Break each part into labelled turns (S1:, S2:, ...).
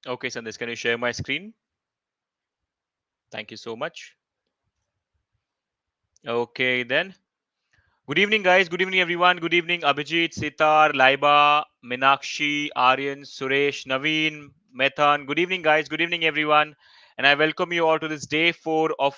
S1: Okay, Sandesh, can you share my screen? Thank you so much. Okay, then. Good evening, guys. Good evening, everyone. Good evening, Abhijit, Sitar, Laiba, Minakshi, Aryan, Suresh, Naveen, Methan. Good evening, guys. Good evening, everyone. And I welcome you all to this day 4 of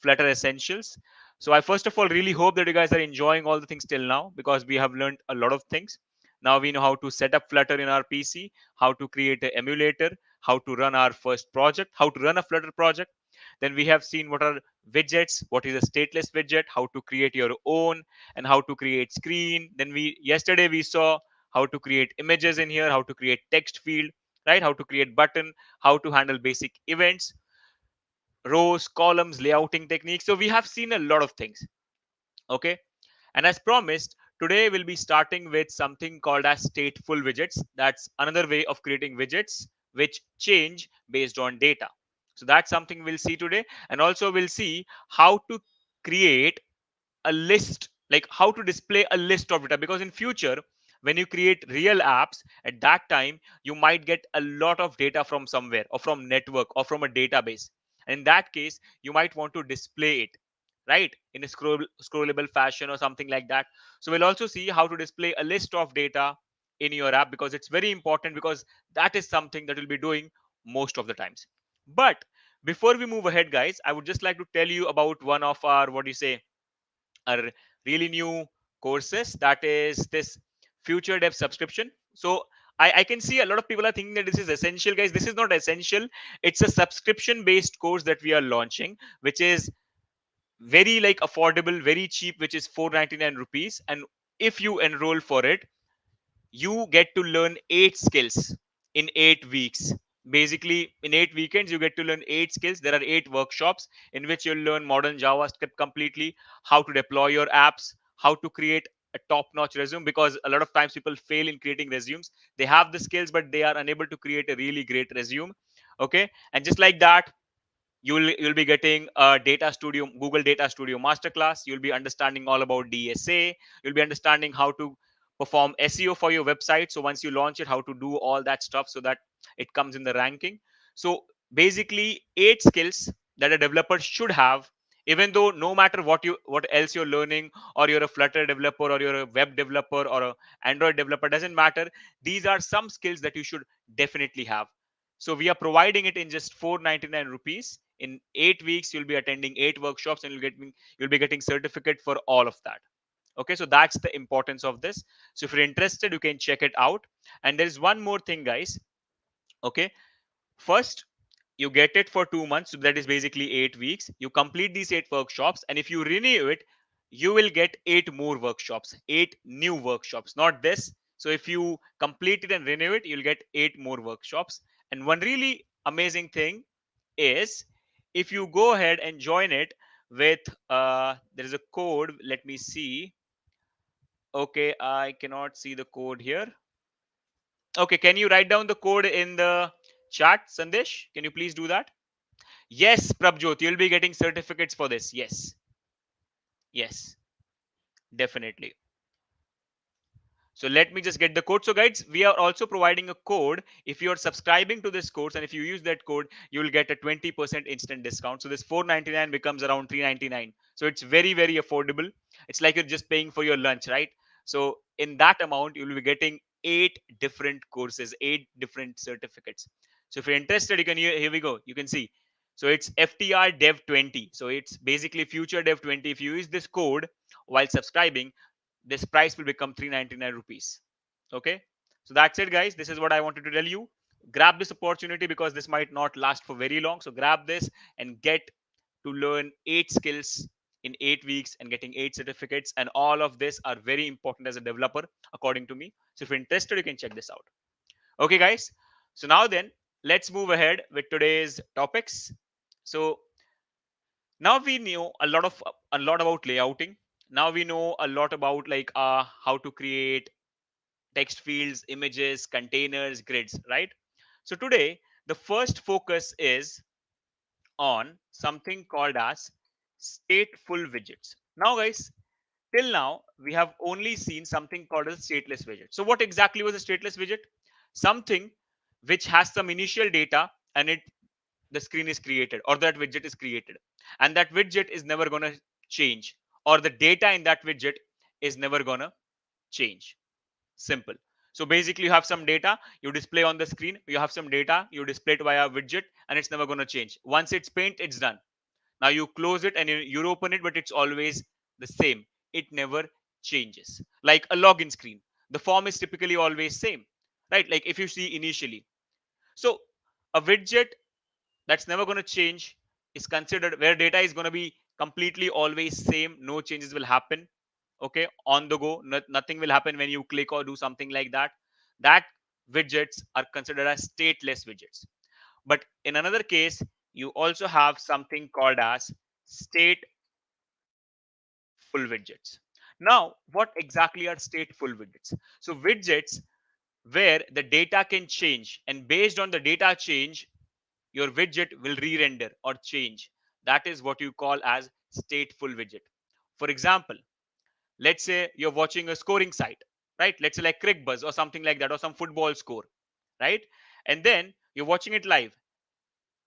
S1: Flutter Essentials. So, I first of all really hope that you guys are enjoying all the things till now because we have learned a lot of things. Now we know how to set up Flutter in our PC, how to create an emulator, how to run our first project, how to run a Flutter project. Then we have seen what are widgets, what is a stateless widget, how to create your own, and how to create screen. Then we yesterday we saw how to create images in here, how to create text field, right? How to create button, how to handle basic events, rows, columns, layouting techniques. So we have seen a lot of things. Okay. And as promised, today we'll be starting with something called as stateful widgets. That's another way of creating widgets which change based on data. So that's something we'll see today. And also we'll see how to create a list, like how to display a list of data, because in future when you create real apps, at that time you might get a lot of data from somewhere or from network or from a database. And in that case you might want to display it, right, in a scrollable fashion or something like that. So we'll also see how to display a list of data in your app, because it's very important, because that is something that we'll be doing most of the times. But before we move ahead, guys, I would just like to tell you about one of our, what do you say, are really new courses, that is this future dev subscription. So I can see a lot of people are thinking that this is essential. Guys, this is not essential. It's a subscription based course that we are launching, which is very like affordable, very cheap, which is 499 rupees. And if you enroll for it, you get to learn 8 skills in 8 weeks. Basically, in 8 weekends, you get to learn 8 skills. There are 8 workshops in which you'll learn modern JavaScript completely, how to deploy your apps, how to create a top-notch resume, because a lot of times people fail in creating resumes. They have the skills, but they are unable to create a really great resume. Okay, and just like that, you'll be getting a data studio, Google Data Studio masterclass. You'll be understanding all about DSA. You'll be understanding how to perform SEO for your website, so once you launch it, how to do all that stuff so that it comes in the ranking. So basically 8 skills that a developer should have, even though no matter what else you're learning, or you're a Flutter developer or you're a web developer or a Android developer, doesn't matter. These are some skills that you should definitely have. So we are providing it in just 499 rupees. In 8 weeks, you'll be attending 8 workshops, and you'll be getting certificate for all of that. Okay, so that's the importance of this. So if you're interested, you can check it out. And there is one more thing, guys. Okay, first you get it for 2 months, so that is basically 8 weeks. You complete these 8 workshops, and if you renew it, you will get 8 more workshops, 8 new workshops, not this. So if you complete it and renew it, you'll get 8 more workshops. And one really amazing thing is, if you go ahead and join it with there is a code, let me see. Okay, I cannot see the code here. Okay, can you write down the code in the chat, Sandesh? Can you please do that? Yes, Prabjot, you'll be getting certificates for this. Yes, yes, definitely. So let me just get the code. So guys, we are also providing a code. If you are subscribing to this course and if you use that code, you will get a 20% instant discount. So this 499 becomes around 399. So it's very, very affordable. It's like you're just paying for your lunch, right? So in that amount, you will be getting 8 different courses, 8 different certificates. So if you're interested, you can, here we go. You can see. So it's FTR Dev 20. So it's basically Future Dev 20. If you use this code while subscribing, this price will become 399 rupees. Okay, so that's it guys, this is what I wanted to tell you. Grab this opportunity because this might not last for very long. So grab this and get to learn 8 skills in 8 weeks and getting 8 certificates, and all of this are very important as a developer according to me. So if you're interested, you can check this out. Okay guys, so now then, let's move ahead with today's topics. So now we know a lot about layouting. Now we know a lot about like how to create text fields, images, containers, grids, right? So today the first focus is on something called as stateful widgets. Now guys, till now we have only seen something called a stateless widget. So what exactly was a stateless widget? Something which has some initial data and it the screen is created, or that widget is created, and that widget is never going to change, or the data in that widget is never going to change. Simple. So basically you have some data you display on the screen, you have some data you display it via widget, and it's never going to change. Once it's paint, it's done. Now you close it and you open it, but it's always the same. It never changes. Like a login screen, the form is typically always same, right? Like if you see initially. So a widget that's never going to change is considered where data is going to be completely always same, no changes will happen. Okay, on the go, nothing will happen when you click or do something like that. That widgets are considered as stateless widgets. But in another case, you also have something called as stateful widgets. Now what exactly are stateful widgets? So widgets where the data can change, and based on the data change, your widget will re-render or change. That is what you call as stateful widget. For example, let's say you're watching a scoring site, right? Let's say like CrickBuzz or something like that, or some football score, right? And then you're watching it live,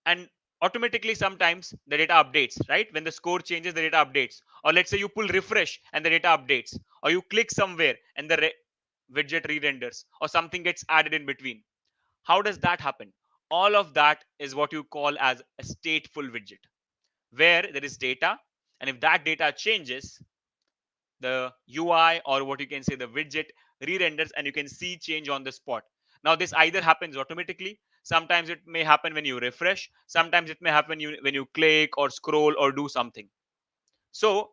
S1: and automatically sometimes the data updates, right? When the score changes, the data updates. Or let's say you pull refresh and the data updates, or you click somewhere and the widget re-renders, or something gets added in between. How does that happen? All of that is what you call as a stateful widget, where there is data, and if that data changes, the UI, or what you can say the widget, re-renders, and you can see change on the spot. Now this either happens automatically, sometimes it may happen when you refresh, sometimes it may happen when you click or scroll or do something. So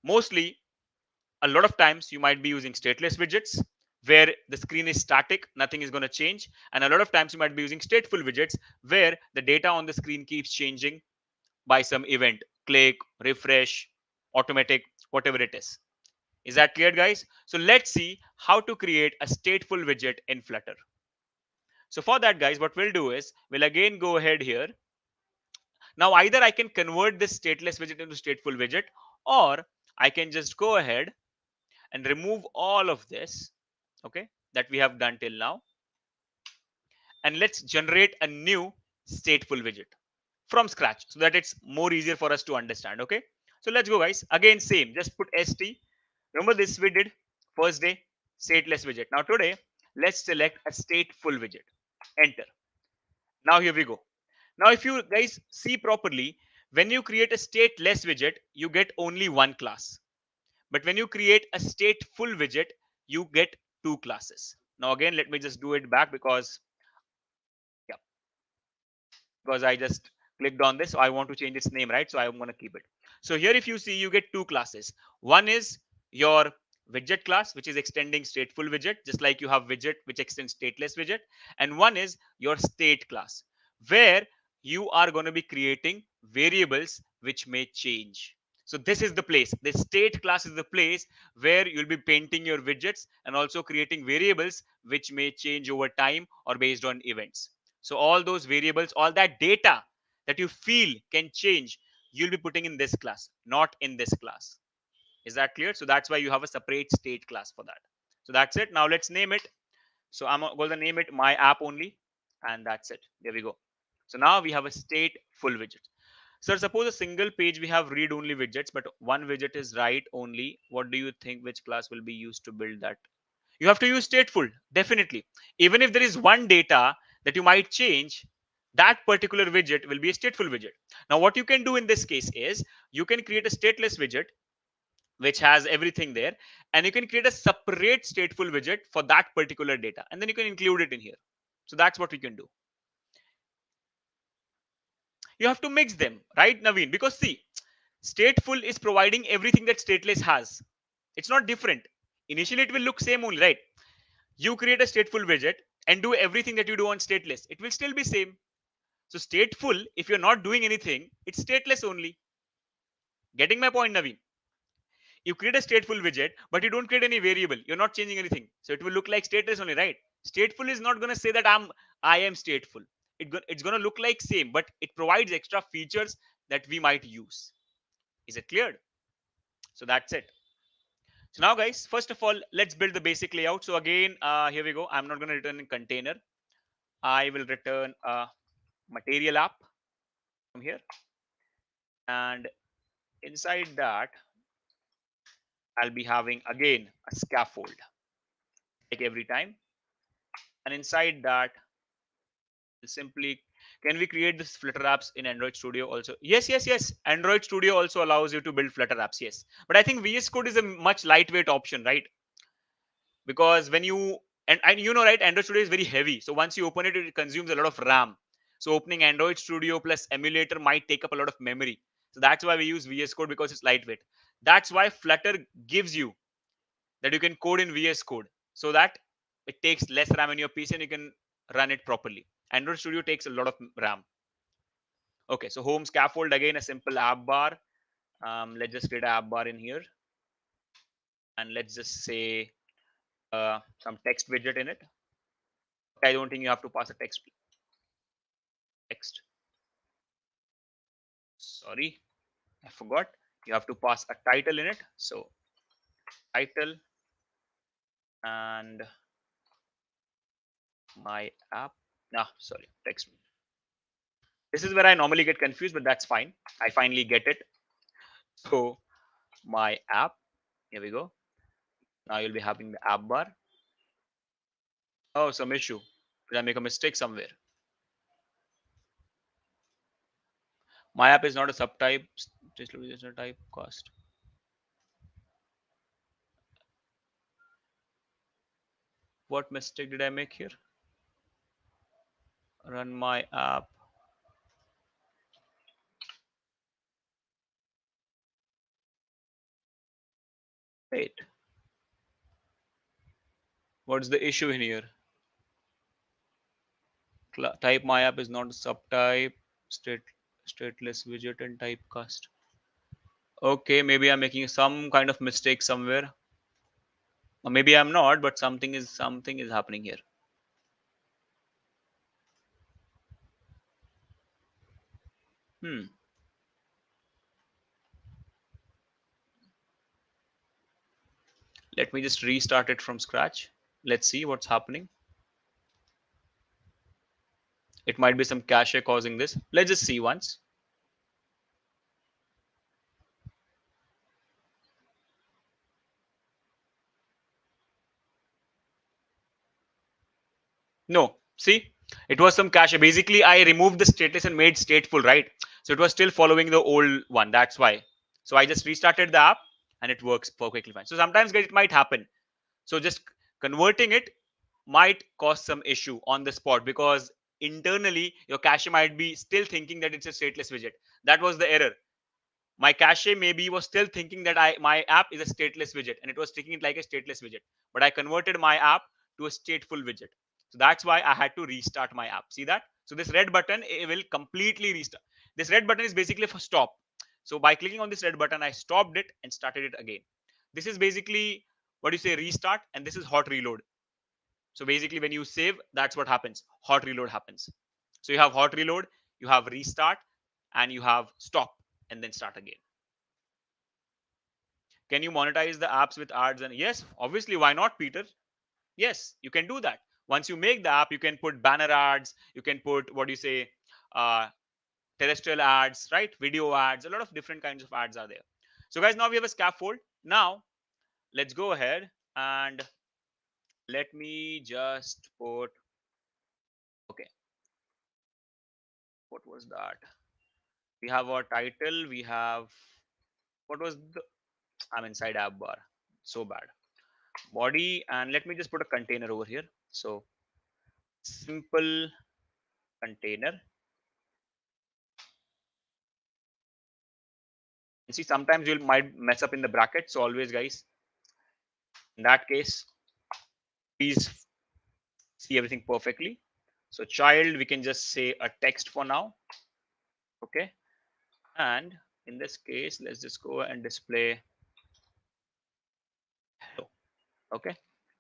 S1: mostly, a lot of times you might be using stateless widgets where the screen is static, nothing is going to change, and a lot of times you might be using stateful widgets where the data on the screen keeps changing by some event, click, refresh, automatic, whatever it is. Is that clear guys? So let's see how to create a stateful widget in Flutter. So for that guys, what we'll do is we'll again go ahead here. Now either I can convert this stateless widget into stateful widget, or I can just go ahead and remove all of this, okay, that we have done till now, and let's generate a new stateful widget from scratch so that it's more easier for us to understand. Okay, so let's go guys. Again same, just put st. Remember this we did first day, stateless widget. Now today let's select a stateful widget, enter. Now here we go. Now if you guys see properly, when you create a stateless widget, you get only one class. But when you create a stateful widget, you get two classes. Now again, let me just do it back because yeah, because I just clicked on this. So I want to change its name, right? So I'm going to keep it. So here, if you see, you get two classes. One is your widget class, which is extending stateful widget, just like you have widget, which extends stateless widget. And one is your state class, where you are going to be creating variables which may change. So this is the place. The state class is the place where you'll be painting your widgets and also creating variables which may change over time or based on events. So all those variables, all that data that you feel can change, you'll be putting in this class, not in this class. Is that clear? So that's why you have a separate state class for that. So that's it. Now let's name it. So I'm going to name it my app only, and that's it. There we go. So now we have a stateful widget. So suppose a single page we have read only widgets, but one widget is write only. What do you think which class will be used to build that? You have to use stateful, definitely. Even if there is one data that you might change, that particular widget will be a stateful widget. Now what you can do in this case is you can create a stateless widget which has everything there, and you can create a separate stateful widget for that particular data, and then you can include it in here. So that's what we can do. You have to mix them, right, Naveen? Because see, stateful is providing everything that stateless has. It's not different. Initially it will look same only, right? You create a stateful widget and do everything that you do on stateless, it will still be same. So stateful, if you're not doing anything, it's stateless only. Getting my point, Naveen? You create a stateful widget, but you don't create any variable, you're not changing anything, so it will look like stateless only, right? Stateful is not going to say that I am stateful. It's going to look like same, but it provides extra features that we might use. Is it clear? So that's it. So now guys, first of all, let's build the basic layout. So again, here we go. I'm not going to return a container. I will return a material app from here, and inside that I'll be having again a scaffold like every time, and inside that simply, can we create this Flutter apps in Android Studio also? Yes, yes, yes. Android Studio also allows you to build Flutter apps. Yes, but I think VS Code is a much lightweight option, right? Because when you and you know, right, Android Studio is very heavy. So once you open it, it consumes a lot of RAM. So opening Android Studio plus emulator might take up a lot of memory. So that's why we use VS Code, because it's lightweight. That's why Flutter gives you that you can code in VS Code, so that it takes less RAM in your PC and you can run it properly. Android Studio takes a lot of RAM. Okay, so home scaffold, again a simple app bar. Let's just create an app bar in here, and let's just say some text widget in it. I don't think you have to pass a text. Sorry, I forgot. You have to pass a title in it. So title and my app. No, sorry, text. This is where I normally get confused, but that's fine. I finally get it. So my app. Here we go. Now you'll be having the app bar. Oh, some issue. Did I make a mistake somewhere? My app is not a subtype. Just a type cost. What mistake did I make here? Run my app. Wait. What's the issue in here? Type my app is not a subtype. Stateless widget and typecast. Okay, maybe I'm making some kind of mistake somewhere. Or maybe I'm not, but something is happening here. Let me just restart it from scratch. Let's see what's happening. It might be some cache causing this. Let's just see once. No, see, it was some cache. Basically, I removed the stateless and made stateful, right? So it was still following the old one. That's why. So I just restarted the app and it works perfectly fine. So sometimes it might happen. So just converting it might cause some issue on the spot, because internally your cache might be still thinking that it's a stateless widget. That was the error. My cache maybe was still thinking that my app is a stateless widget, and it was treating it like a stateless widget. But I converted my app to a stateful widget. So that's why I had to restart my app. See that? So this red button, it will completely restart. This red button is basically for stop. So by clicking on this red button, I stopped it and started it again. This is basically what you say restart, and this is hot reload. So basically when you save, that's what happens. Hot reload happens. So you have hot reload, you have restart, and you have stop and then start again. Can you monetize the apps with ads? And yes, obviously, why not, Peter? Yes, you can do that. Once you make the app, you can put banner ads, you can put, what do you say, uh, terrestrial ads, right? Video ads, a lot of different kinds of ads are there. So guys, now we have a scaffold. Now let's go ahead and let me just put, okay, what was that? We have our title, we have, what was the, I'm inside app bar, so bad. Body, and let me just put a container over here. So simple container. And see, sometimes you might mess up in the bracket. So always, guys, in that case, please see everything perfectly. So child, we can just say a text for now. Okay. And in this case, let's just go and display hello. Okay.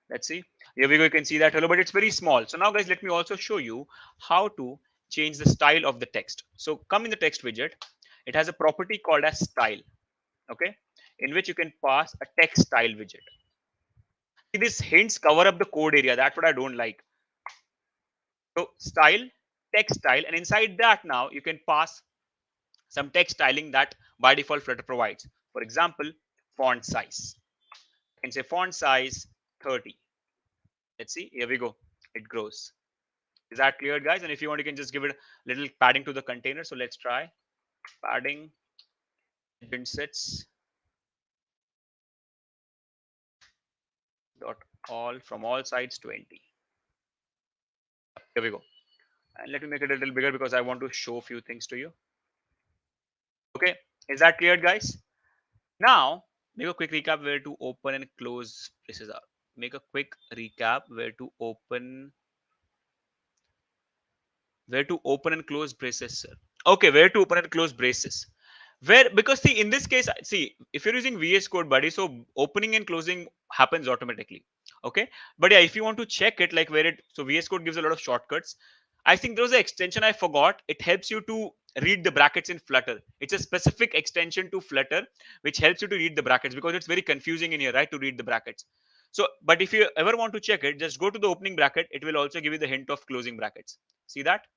S1: Let's see. Here we go. You can see that hello, but it's very small. So now, guys, let me also show you how to change the style of the text. So come in the text widget. It has a property called as style. Okay. In which you can pass a text style widget. See, these hints cover up the code area. That's what I don't like. So style, text style, and inside that now you can pass some text styling that by default Flutter provides. For example, font size. You can say font size 30. Let's see. Here we go. It grows. Is that clear, guys? And if you want, you can just give it a little padding to the container. So let's try padding sets dot all from all sides 20. Here we go. And let me make it a little bigger because I want to show a few things to you. Okay. Is that clear, guys? Now, make a quick recap where to open and close braces are. Make a quick recap where to open and close braces, sir. Okay, where to open and close braces. Where, because see, in this case, see, if you're using VS Code, buddy, so opening and closing happens automatically. Okay, but yeah, if you want to check it, like where it, so VS Code gives a lot of shortcuts. I think there was an extension I forgot. It helps you to read the brackets in Flutter. It's a specific extension to Flutter which helps you to read the brackets because it's very confusing in here, right? To read the brackets. So, but if you ever want to check it, just go to the opening bracket. It will also give you the hint of closing brackets. See that?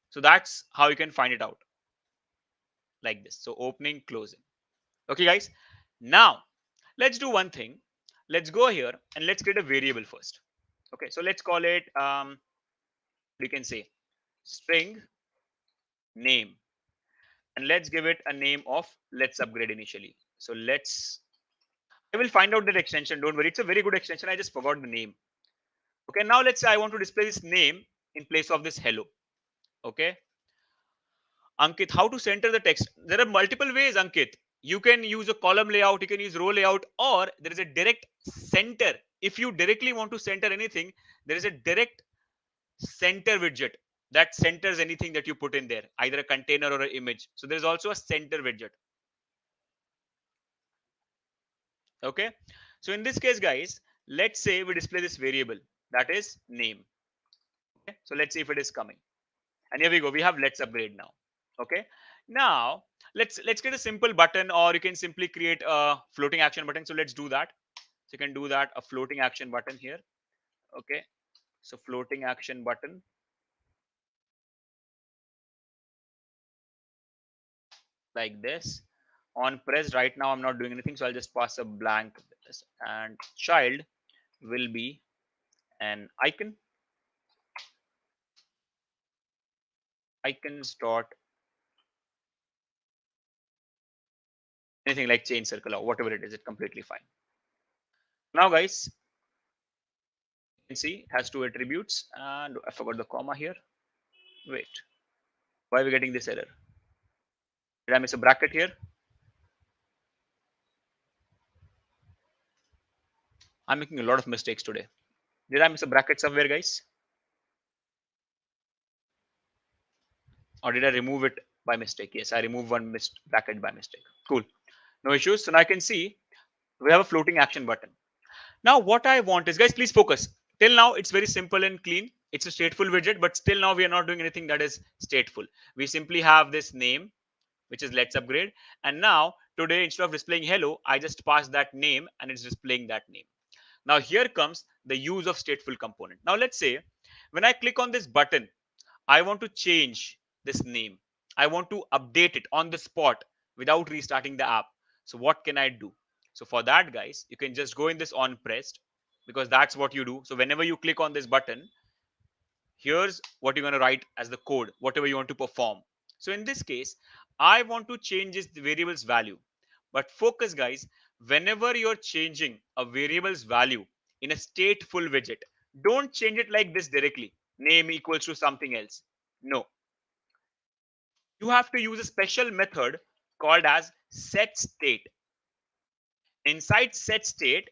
S1: So that's how you can find it out, like this. So opening, closing. Okay, guys. Now let's do one thing. Let's go here and let's create a variable first. Okay, so let's call it we can say string name, and let's give it a name of let's upgrade initially. So let's, I will find out that extension, don't worry, it's a very good extension. I just forgot the name. Okay, now let's say I want to display this name in place of this hello. Okay, Ankit, how to center the text? There are multiple ways, Ankit. You can use a column layout, you can use row layout, or there is a direct center. If you directly want to center anything, there is a direct center widget that centers anything that you put in there, either a container or an image. So there's also a center widget. Okay. So in this case, guys, let's say we display this variable that is name. Okay. So let's see if it is coming. And here we go. We have let's upgrade now. Okay. Now let's get a simple button, or you can simply create a floating action button. So let's do that. So you can do that, a floating action button here. Okay. So floating action button like this. On press right now, I'm not doing anything. So I'll just pass a blank, and child will be an icon. Icons dot anything like change circle or whatever it is, it's completely fine. Now, guys, you can see it has two attributes, and I forgot the comma here. Wait, why are we getting this error? Did I miss a bracket here? I'm making a lot of mistakes today. Did I miss a bracket somewhere, guys? Or did I remove it by mistake? Yes, I removed one bracket by mistake. Cool. No issues. So now I can see we have a floating action button. Now, what I want is, guys, please focus. Till now, it's very simple and clean. It's a stateful widget, but still now we are not doing anything that is stateful. We simply have this name. which is let's upgrade. And now today, instead of displaying hello, I just pass that name and it's displaying that name. Now here comes the use of stateful component. Now let's say when I click on this button, I want to change this name. I want to update it on the spot without restarting the app. So what can I do? So for that, guys, you can just go in this on pressed, because that's what you do. So whenever you click on this button, here's what you're going to write as the code, whatever you want to perform. So in this case, I want to change this variable's value. But focus, guys, whenever you're changing a variable's value in a stateful widget, don't change it like this directly. Name equals to something else. No. You have to use a special method called as set state. Inside set state,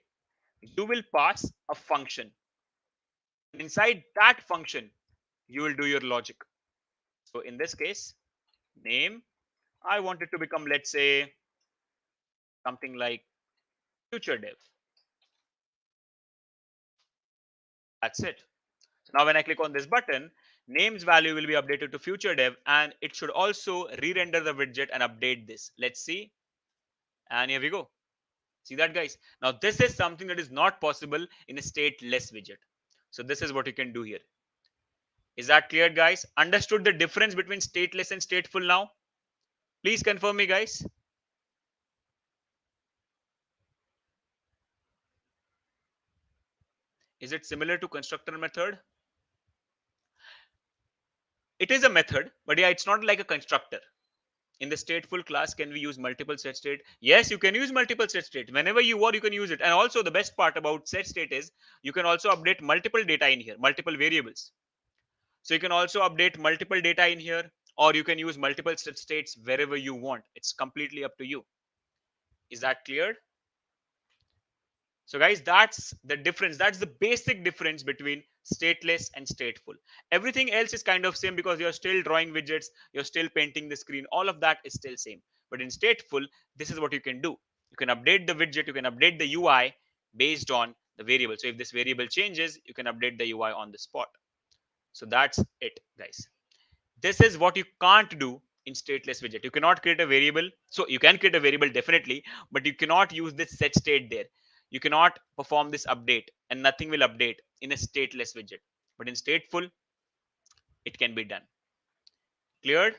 S1: you will pass a function. Inside that function, you will do your logic. So in this case, name, I want it to become, let's say, something like future dev. That's it. So now when I click on this button, name's value will be updated to future dev, and it should also re-render the widget and update this. Let's see. And here we go. See that, guys? Now this is something that is not possible in a stateless widget. So this is what you can do here. Is that clear, guys? Understood the difference between stateless and stateful now? Please confirm me, guys. Is it similar to constructor method? It is a method, but yeah, it's not like a constructor. In the stateful class, can we use multiple set state? Yes, you can use multiple set state. Whenever you want, you can use it. And also the best part about set state is you can also update multiple data in here, multiple variables. So you can also update multiple data in here, or you can use multiple set states wherever you want. It's completely up to you. Is that clear? So guys, that's the difference. That's the basic difference between stateless and stateful. Everything else is kind of same because you're still drawing widgets, you're still painting the screen. All of that is still same. But in stateful, this is what you can do. You can update the widget, you can update the UI based on the variable. So if this variable changes, you can update the UI on the spot. So that's it, guys. This is what you can't do in stateless widget. You cannot create a variable. So you can create a variable definitely, but you cannot use this set state there. You cannot perform this update and nothing will update in a stateless widget. But in stateful, it can be done. Cleared?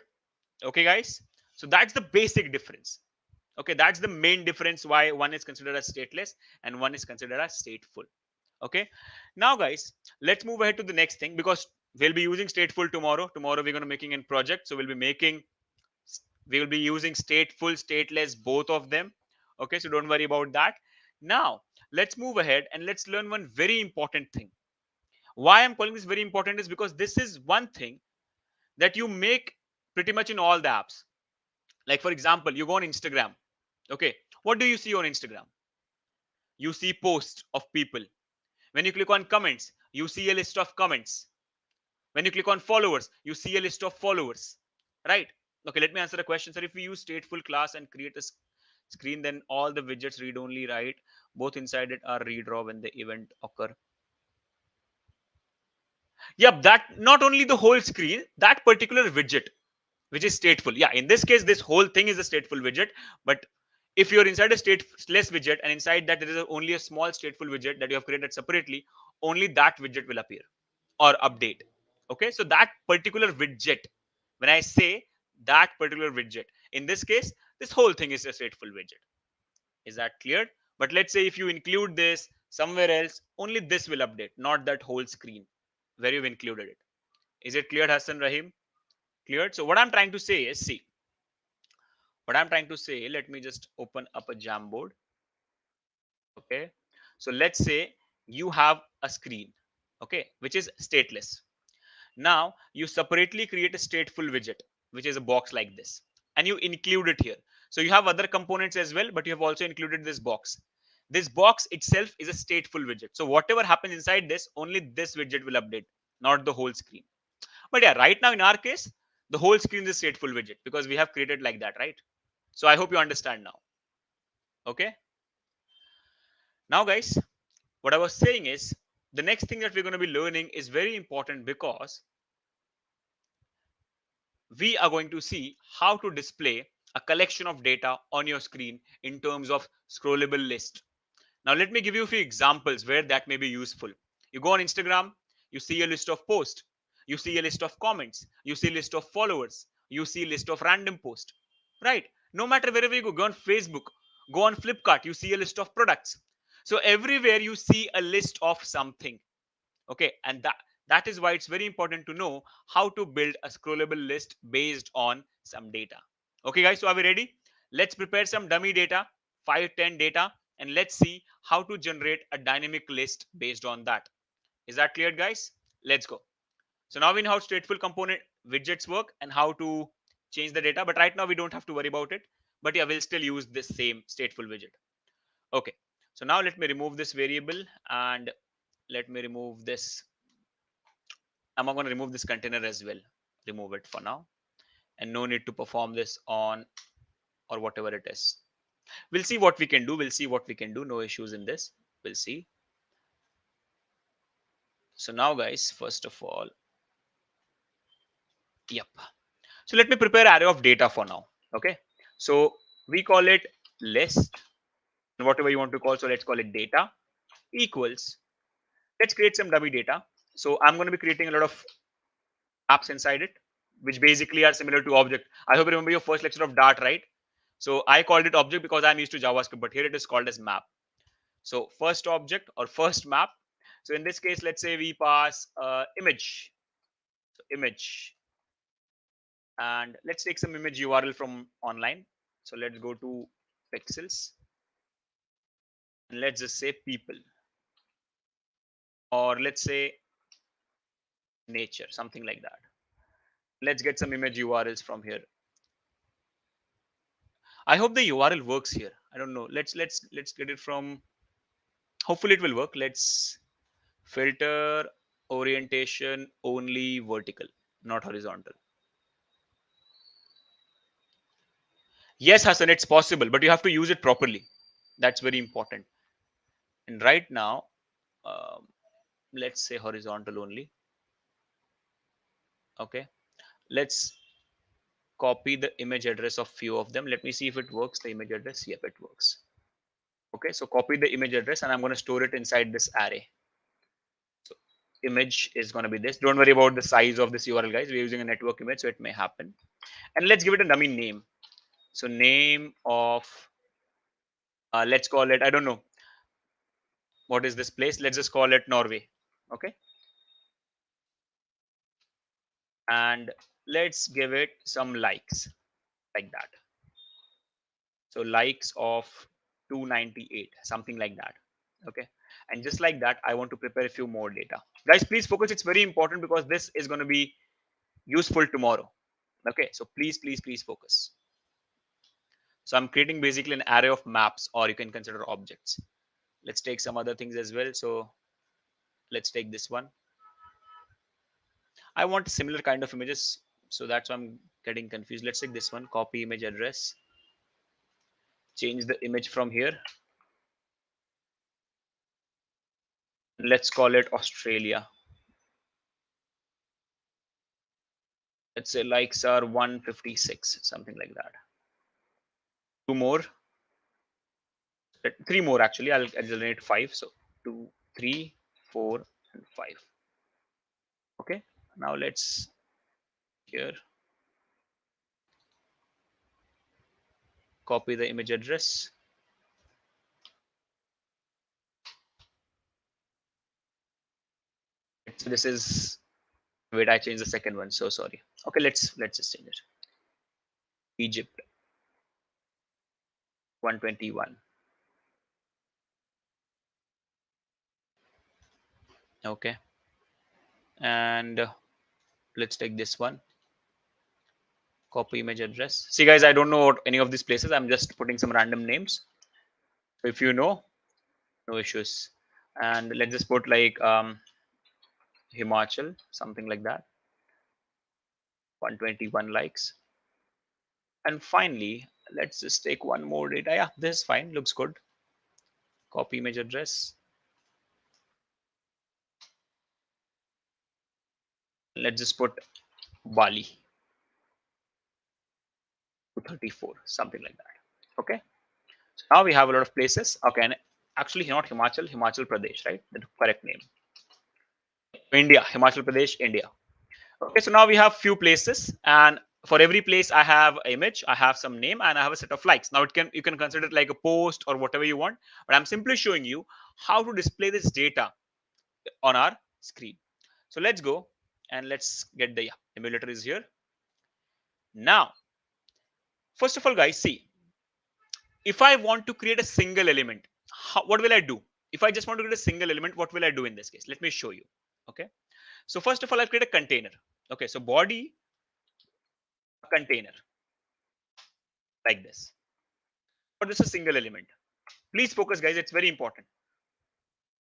S1: Okay, guys. So that's the basic difference. Okay, that's the main difference why one is considered as stateless and one is considered as stateful. Okay, now guys, let's move ahead to the next thing, because we'll be using stateful tomorrow. Tomorrow we're going to making a project, so we will be using stateful, stateless, both of them. Okay, so don't worry about that. Now let's move ahead and let's learn one very important thing. Why I'm calling this very important is because this is one thing that you make pretty much in all the apps. Like for example, you go on Instagram. Okay, what do you see on Instagram? You see posts of people. When you click on comments, you see a list of comments. When you click on followers, you see a list of followers, right? Okay, let me answer the question. So if we use stateful class and create a screen, then all the widgets read only, right? Both inside it are redraw when the event occur. Yep, that not only the whole screen, that particular widget, which is stateful. Yeah, in this case, this whole thing is a stateful widget. But if you're inside a stateless widget and inside that there is only a small stateful widget that you have created separately, only that widget will appear or update. Okay, so that particular widget, when I say that particular widget, in this case, this whole thing is a stateful widget. Is that clear? But let's say if you include this somewhere else, only this will update, not that whole screen where you've included it. Is it clear, Hassan Rahim? Cleared? So what I'm trying to say is, see, what I'm trying to say, let me just open up a Jamboard. Okay, so let's say you have a screen, okay, which is stateless. Now you separately create a stateful widget, which is a box like this, and you include it here. So you have other components as well, but you have also included this box. This box itself is a stateful widget. So whatever happens inside this, only this widget will update, not the whole screen. But yeah, right now in our case, the whole screen is stateful widget because we have created like that, right? So I hope you understand now. Okay. Now, guys, what I was saying is the next thing that we're going to be learning is very important, because we are going to see how to display a collection of data on your screen in terms of scrollable list. Now, let me give you a few examples where that may be useful. You go on Instagram, you see a list of posts, you see a list of comments, you see a list of followers, you see a list of random posts, right? No matter wherever you go on Facebook, go on Flipkart, you see a list of products. So everywhere you see a list of something. Okay, and that is why it's very important to know how to build a scrollable list based on some data. Okay guys, so are we ready? Let's prepare some dummy data, 5-10 data, and let's see how to generate a dynamic list based on that. Is that clear guys? Let's go. So now we know how stateful component widgets work and how to change the data, but right now we don't have to worry about it. But yeah, we'll still use this same stateful widget. Okay, so now let me remove this variable and let me remove this. I'm going to remove this container as well. Remove it for now. And no need to perform this on or whatever it is. We'll see what we can do. We'll see what we can do. No issues in this. We'll see. So now guys, first of all, yep. So let me prepare array of data for now. Okay. So we call it list and whatever you want to call. So let's call it data equals. Let's create some dummy data. So I'm going to be creating a lot of apps inside it, which basically are similar to object. I hope you remember your first lecture of Dart, right? So I called it object because I'm used to JavaScript, but here it is called as map. So first object or first map. So in this case, let's say we pass image, so image, and let's take some image URL from online. So let's go to pixels and let's just say people, or let's say nature, something like that. Let's get some image URLs from here. I hope the URL works here. I don't know. Let's get it from. Hopefully it will work. Let's filter orientation only vertical, not horizontal. Yes, Hassan, it's possible, but you have to use it properly. That's very important. And right now, let's say horizontal only. Okay, let's copy the image address of few of them. Let me see if it works. The image address, yep, it works. Okay, so copy the image address and I'm going to store it inside this array. So image is going to be this. Don't worry about the size of this URL, guys. We're using a network image, so it may happen. And let's give it a dummy name. So name of, let's call it, I don't know, what is this place? Let's just call it Norway. Okay. And let's give it some likes like that. So likes of 298, something like that. Okay. And just like that, I want to prepare a few more data. Guys, please focus. It's very important because this is going to be useful tomorrow. Okay. So please focus. So I'm creating basically an array of maps, or you can consider objects. Let's take some other things as well. So let's take this one. I want similar kind of images. So that's why I'm getting confused. Let's take this one, copy image address, change the image from here. Let's call it Australia. Let's say likes are 156, something like that. Two more, three more actually. I'll generate 5. So 2, 3, 4, and 5. Okay. Now let's here copy the image address. So this is, wait, I changed the second one. So sorry. Okay, let's just change it. Egypt 121. Okay. And let's take this one, copy image address. See guys, I don't know any of these places. I'm just putting some random names. So if you know, no issues. And let's just put like Himachal, something like that. 121 likes. And finally, let's just take one more data. Yeah, this is fine, looks good. Copy image address. Let's just put Bali. 34, something like that. Okay. So now we have a lot of places. Okay, and actually not Himachal, Himachal Pradesh, right? The correct name. India, Himachal Pradesh, India. Okay, so now we have few places, and for every place I have an image, I have some name, and I have a set of likes. Now you can consider it like a post or whatever you want, but I'm simply showing you how to display this data on our screen. So let's go and let's get the emulator is here. Now, first of all, guys, see, if I want to create a single element, what will I do? If I just want to create a single element, what will I do in this case? Let me show you. Okay. So first of all, I'll create a container. Okay. So body container like this. Or this is a single element. Please focus, guys. It's very important.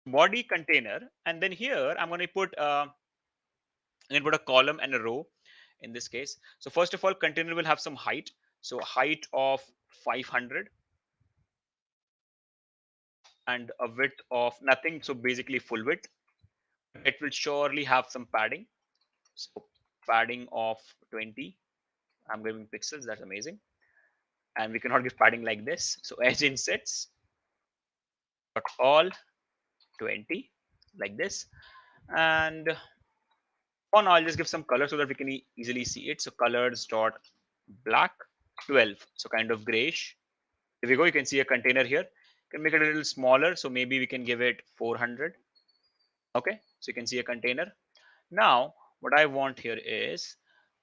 S1: Body container, and then here I'm going to put a column and a row in this case. So first of all, container will have some height. So height of 500 and a width of nothing. So basically full width. It will surely have some padding. So padding of 20. I'm giving pixels. That's amazing. And we cannot give padding like this. So edge insets dot all 20 like this. And on I'll just give some color so that we can easily see it. So colors dot black 12. So kind of grayish. Here we go. You can see a container here. You can make it a little smaller. So maybe we can give it 400. Okay. So you can see a container. Now what I want here is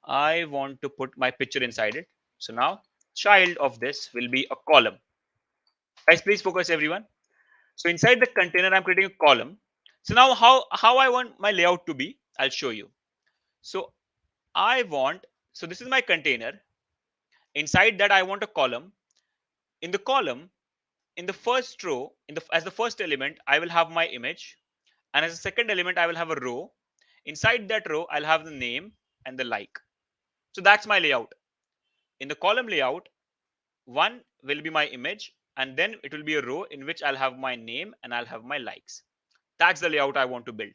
S1: I want to put my picture inside it. So now child of this will be a column. Guys, please focus everyone. So inside the container, I'm creating a column. So now how I want my layout to be, I'll show you. So I want, so this is my container. Inside that, I want a column. In the column, in the first row, as the first element, I will have my image. And as a second element, I will have a row. Inside that row, I'll have the name and the like. So that's my layout. In the column layout, one will be my image, and then it will be a row in which I'll have my name and I'll have my likes. That's the layout I want to build.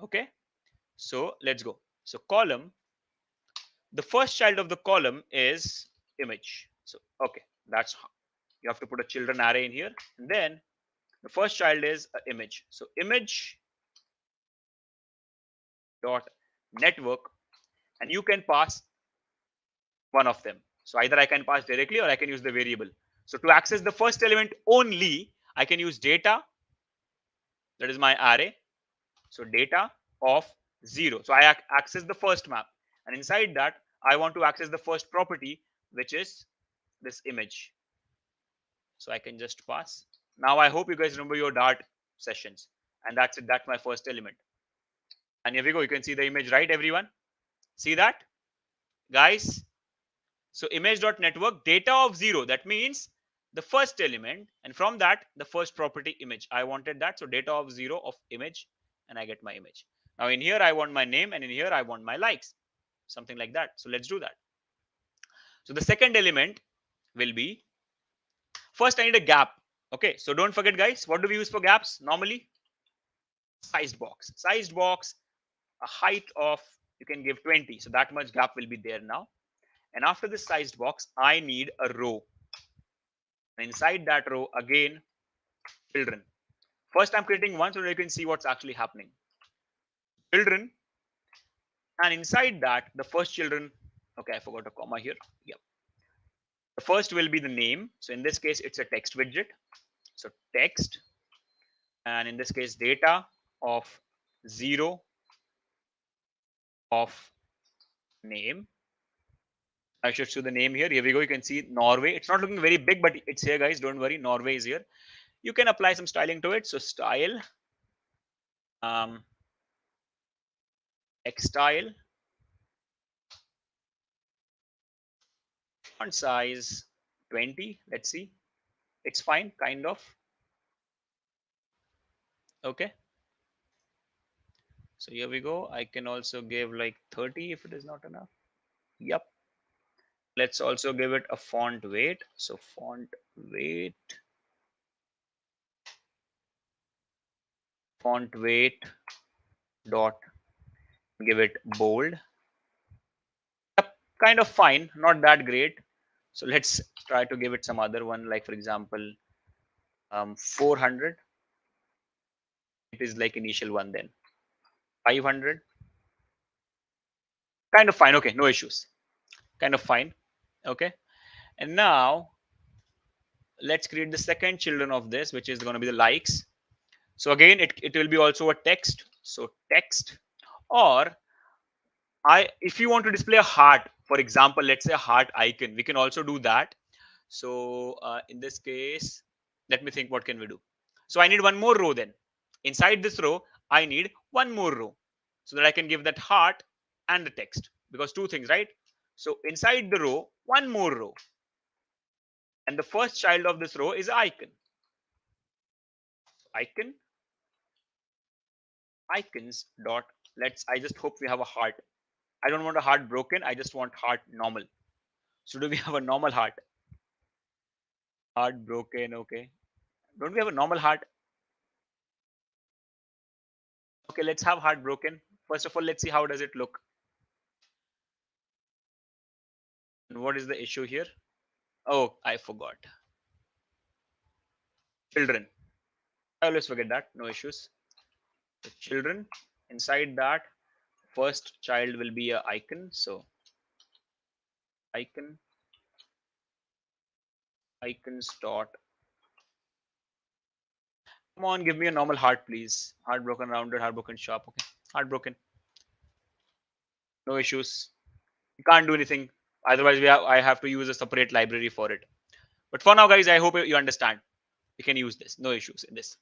S1: Okay. So let's go. So column, the first child of the column is image. So, okay, that's how you have to put a children array in here. And then the first child is an image. So image dot network, and you can pass one of them. So either I can pass directly or I can use the variable. So to access the first element only, I can use data. That is my array. So data of 0. So I access the first map, and inside that I want to access the first property, which is this image. So I can just pass. Now I hope you guys remember your Dart sessions, and that's it. That's my first element. And here we go. You can see the image, right, everyone? See that, guys? So image.network data of 0. That means the first element, and from that the first property image. I wanted that. So data of 0 of image, and I get my image. Now in here I want my name, and in here I want my likes, something like that. So let's do that. So the second element will be, first I need a gap. Okay, so don't forget, guys, what do we use for gaps normally? Sized box. Sized box, a height of, you can give 20. So that much gap will be there now. And after this sized box, I need a row. And inside that row, again, children. First, I'm creating one so that you can see what's actually happening. Children. And inside that, the first children, okay, I forgot a comma here. Yep. The first will be the name. So in this case, it's a text widget. So text. And in this case, data of 0 of name. I should show the name here. Here we go. You can see Norway. It's not looking very big, but it's here, guys. Don't worry. Norway is here. You can apply some styling to it. So style, X style, font size 20. Let's see. It's fine, kind of. Okay. So here we go. I can also give like 30 if it is not enough. Yep. Let's also give it a font weight. So font weight dot, give it bold. Yep, kind of fine, not that great. So let's try to give it some other one, like for example, 400. It is like initial one, then 500. Kind of fine. Okay, no issues. Kind of fine. Okay. And now let's create the second children of this, which is going to be the likes. So again, it will be also a text. So text, or if you want to display a heart, for example, let's say a heart icon, we can also do that. So in this case, let me think, what can we do? So I need one more row then. Inside this row, I need one more row so that I can give that heart and the text, because two things, right? So inside the row, one more row. And the first child of this row is icon. Icon, icons dot, I just hope we have a heart. I don't want a heart broken. I just want heart normal. So do we have a normal heart? Heart broken. Okay. Don't we have a normal heart? Okay, let's have heart broken. First of all, let's see how does it look. And what is the issue here? Oh, I forgot. Children. I always forget that. No issues. The children. Inside that, first child will be a icon. So icon, icons dot. Come on, give me a normal heart, please. Heartbroken, rounded, heartbroken, sharp. Okay, heartbroken. No issues. You can't do anything. Otherwise, I have to use a separate library for it. But for now, guys, I hope you understand. You can use this. No issues in this.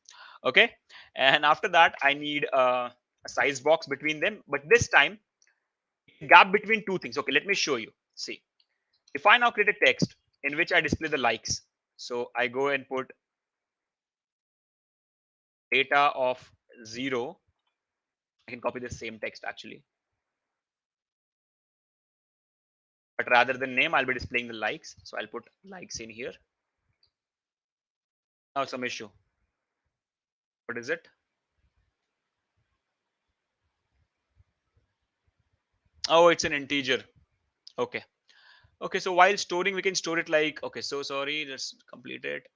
S1: Okay. And after that, I need a size box between them. But this time, gap between two things. Okay, let me show you. See, if I now create a text in which I display the likes. So I go and put data of 0. I can copy the same text actually. But rather than name, I'll be displaying the likes. So I'll put likes in here. Now some issue. What is it? Oh, it's an integer. Okay. Okay, so while storing, we can store it like, okay, so sorry, let's complete it.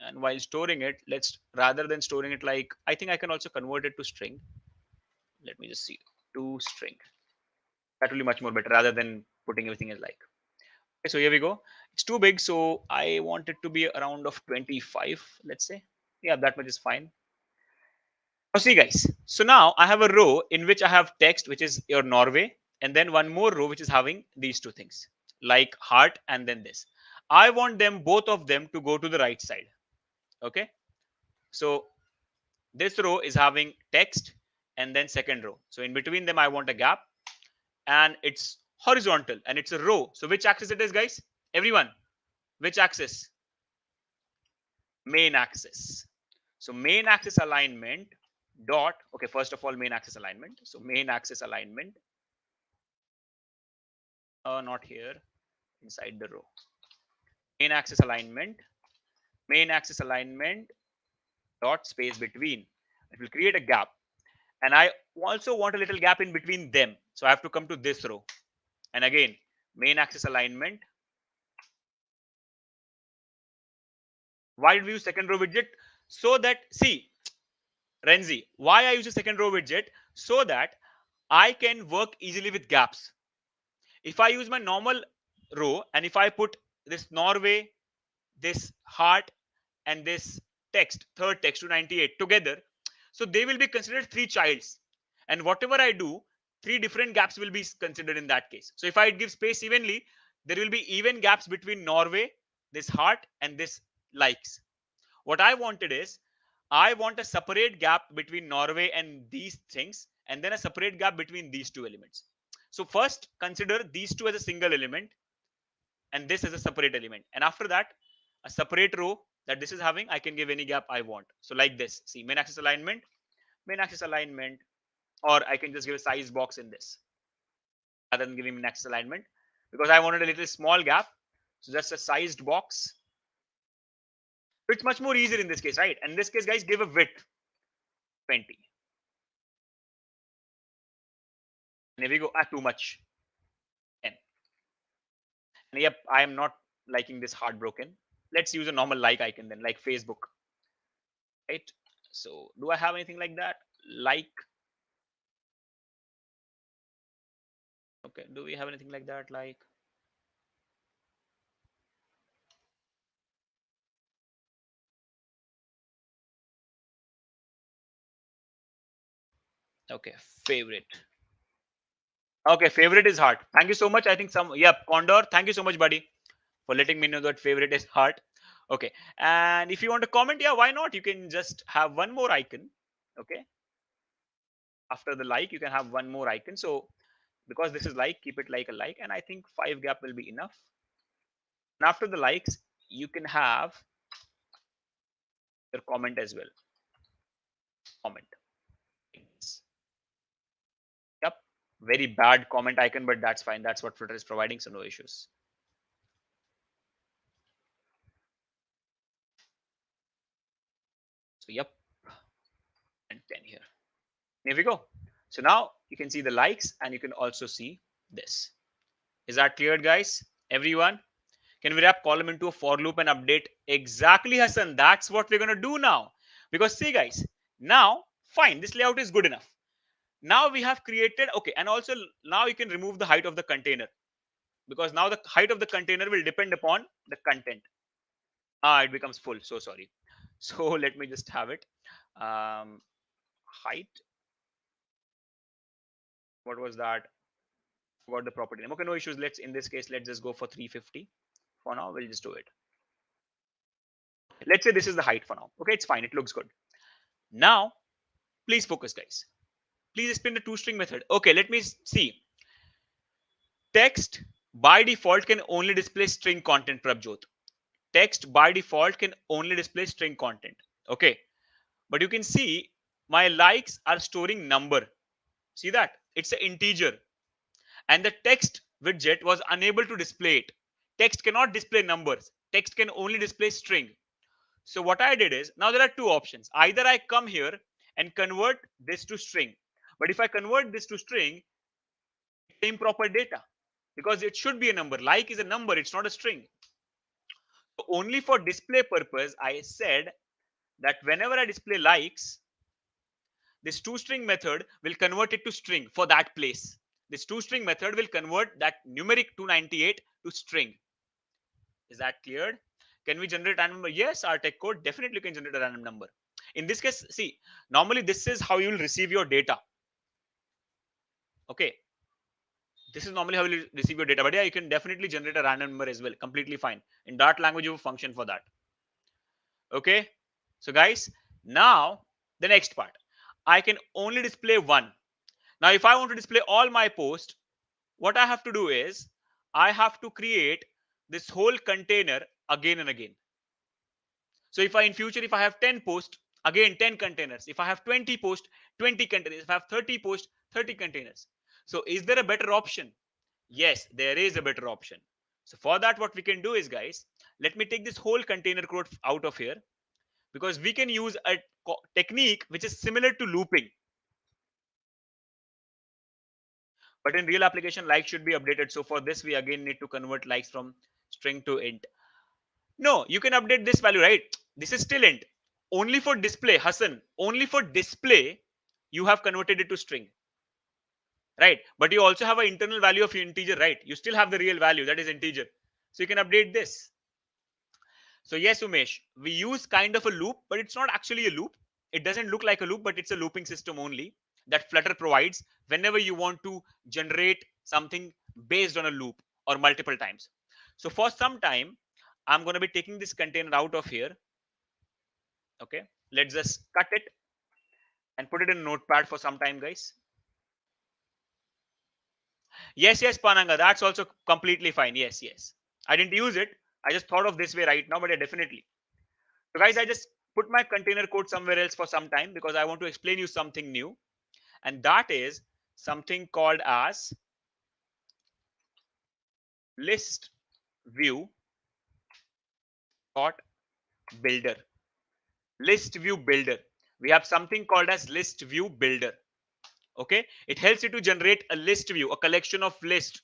S1: And while storing it, let's, rather than storing it like, I think I can also convert it to string. Let me just see, to string. That will be much more better rather than putting everything as like. Okay, so here we go. It's too big, so I want it to be around of 25, let's say. Yeah, that much is fine. Now see guys, so now I have a row in which I have text, which is your Norway, and then one more row which is having these two things, like heart and then this. I want them, both of them, to go to the right side. Okay, so this row is having text and then second row. So in between them, I want a gap, and it's horizontal and it's a row. So which axis it is, guys? Everyone, which axis? Main axis. So main axis alignment dot, okay, first of all, main axis alignment. So main axis alignment, not here, inside the row. Main axis alignment dot space between. It will create a gap. And I also want a little gap in between them. So I have to come to this row. And again, main axis alignment. Why did we use second row widget? So that, see, Renzi, why I use a second row widget? So that I can work easily with gaps. If I use my normal row and if I put this Norway, this heart, and this text, third text 298 together, so they will be considered three childs. And whatever I do, three different gaps will be considered in that case. So if I give space evenly, there will be even gaps between Norway, this heart, and this likes. What I wanted is, I want a separate gap between Norway and these things, and then a separate gap between these two elements. So first consider these two as a single element and this as a separate element. And after that, a separate row that this is having, I can give any gap I want. So like this, see, main axis alignment, or I can just give a size box in this rather than giving main axis alignment, because I wanted a little small gap. So just a sized box. So it's much more easier in this case, right? And in this case, guys, give a width 20. And here we go, too much, 10. And yep, I am not liking this heartbroken. Let's use a normal like icon then, like Facebook, right? So do I have anything like that? Like, okay, do we have anything like that? Like, okay, favorite. Okay, favorite is heart. Thank you so much. I think Condor. Thank you so much, buddy, for letting me know that favorite is heart. Okay, and if you want to comment, yeah, why not? You can just have one more icon. Okay, after the like, you can have one more icon. So because this is like, keep it like a like, and I think 5 gap will be enough. And after the likes, you can have your comment as well. Comment. Yep. Very bad comment icon, but that's fine. That's what Flutter is providing, so no issues. So yep, and 10 here. Here we go. So now you can see the likes and you can also see this. Is that clear, guys? Everyone? Can we wrap column into a for loop and update? Exactly, Hassan. That's what we're going to do now. Because see, guys, now, fine, this layout is good enough. Now we have created, okay, and also now you can remove the height of the container, because now the height of the container will depend upon the content. It becomes full. So sorry. So let me just have it. Height. What was that? Forgot the property name. Okay, no issues. Let's, in this case, let's just go for 350. For now, we'll just do it. Let's say this is the height for now. Okay, it's fine. It looks good. Now, please focus, guys. Please explain the toString method. Okay, let me see. Text by default can only display string content, Prabjot. Text by default can only display string content. Okay, but you can see my likes are storing number. See that? It's an integer. And the text widget was unable to display it. Text cannot display numbers. Text can only display string. So what I did is, now there are two options. Either I come here and convert this to string. But if I convert this to string, it's improper data, because it should be a number. Like is a number, it's not a string. So only for display purpose, I said that whenever I display likes, this toString method will convert it to string for that place. This toString method will convert that numeric 298 to string. Is that cleared? Can we generate a random number? Yes, our tech code definitely can generate a random number. In this case, see, normally this is how you will receive your data. Okay. This is normally how you will receive your data. But yeah, you can definitely generate a random number as well. Completely fine. In Dart language, you have a function for that. Okay. So guys, now the next part. I can only display one. Now, if I want to display all my posts, what I have to do is I have to create this whole container again and again. So if I, in future, if I have 10 posts, again 10 containers. If I have 20 posts, 20 containers. If I have 30 posts, 30 containers. So is there a better option? Yes, there is a better option. So for that, what we can do is, guys, let me take this whole container code out of here, because we can use a technique which is similar to looping. But in real application, likes should be updated. So for this, we again need to convert likes from string to int. No, you can update this value, right? This is still int. Only for display, Hassan, only for display, you have converted it to string, right? But you also have an internal value of integer, right? You still have the real value, that is integer. So you can update this. So yes, Umesh, we use kind of a loop, but it's not actually a loop. It doesn't look like a loop, but it's a looping system only that Flutter provides whenever you want to generate something based on a loop or multiple times. So for some time, I'm going to be taking this container out of here. Okay, let's just cut it and put it in Notepad for some time, guys. Yes, Pananga, that's also completely fine. Yes. I didn't use it. I just thought of this way right now, but yeah, definitely. So guys, I just put my container code somewhere else for some time because I want to explain you something new. And that is something called as list view dot builder. List view builder. We have something called as list view builder. Okay, it helps you to generate a list view, a collection of list,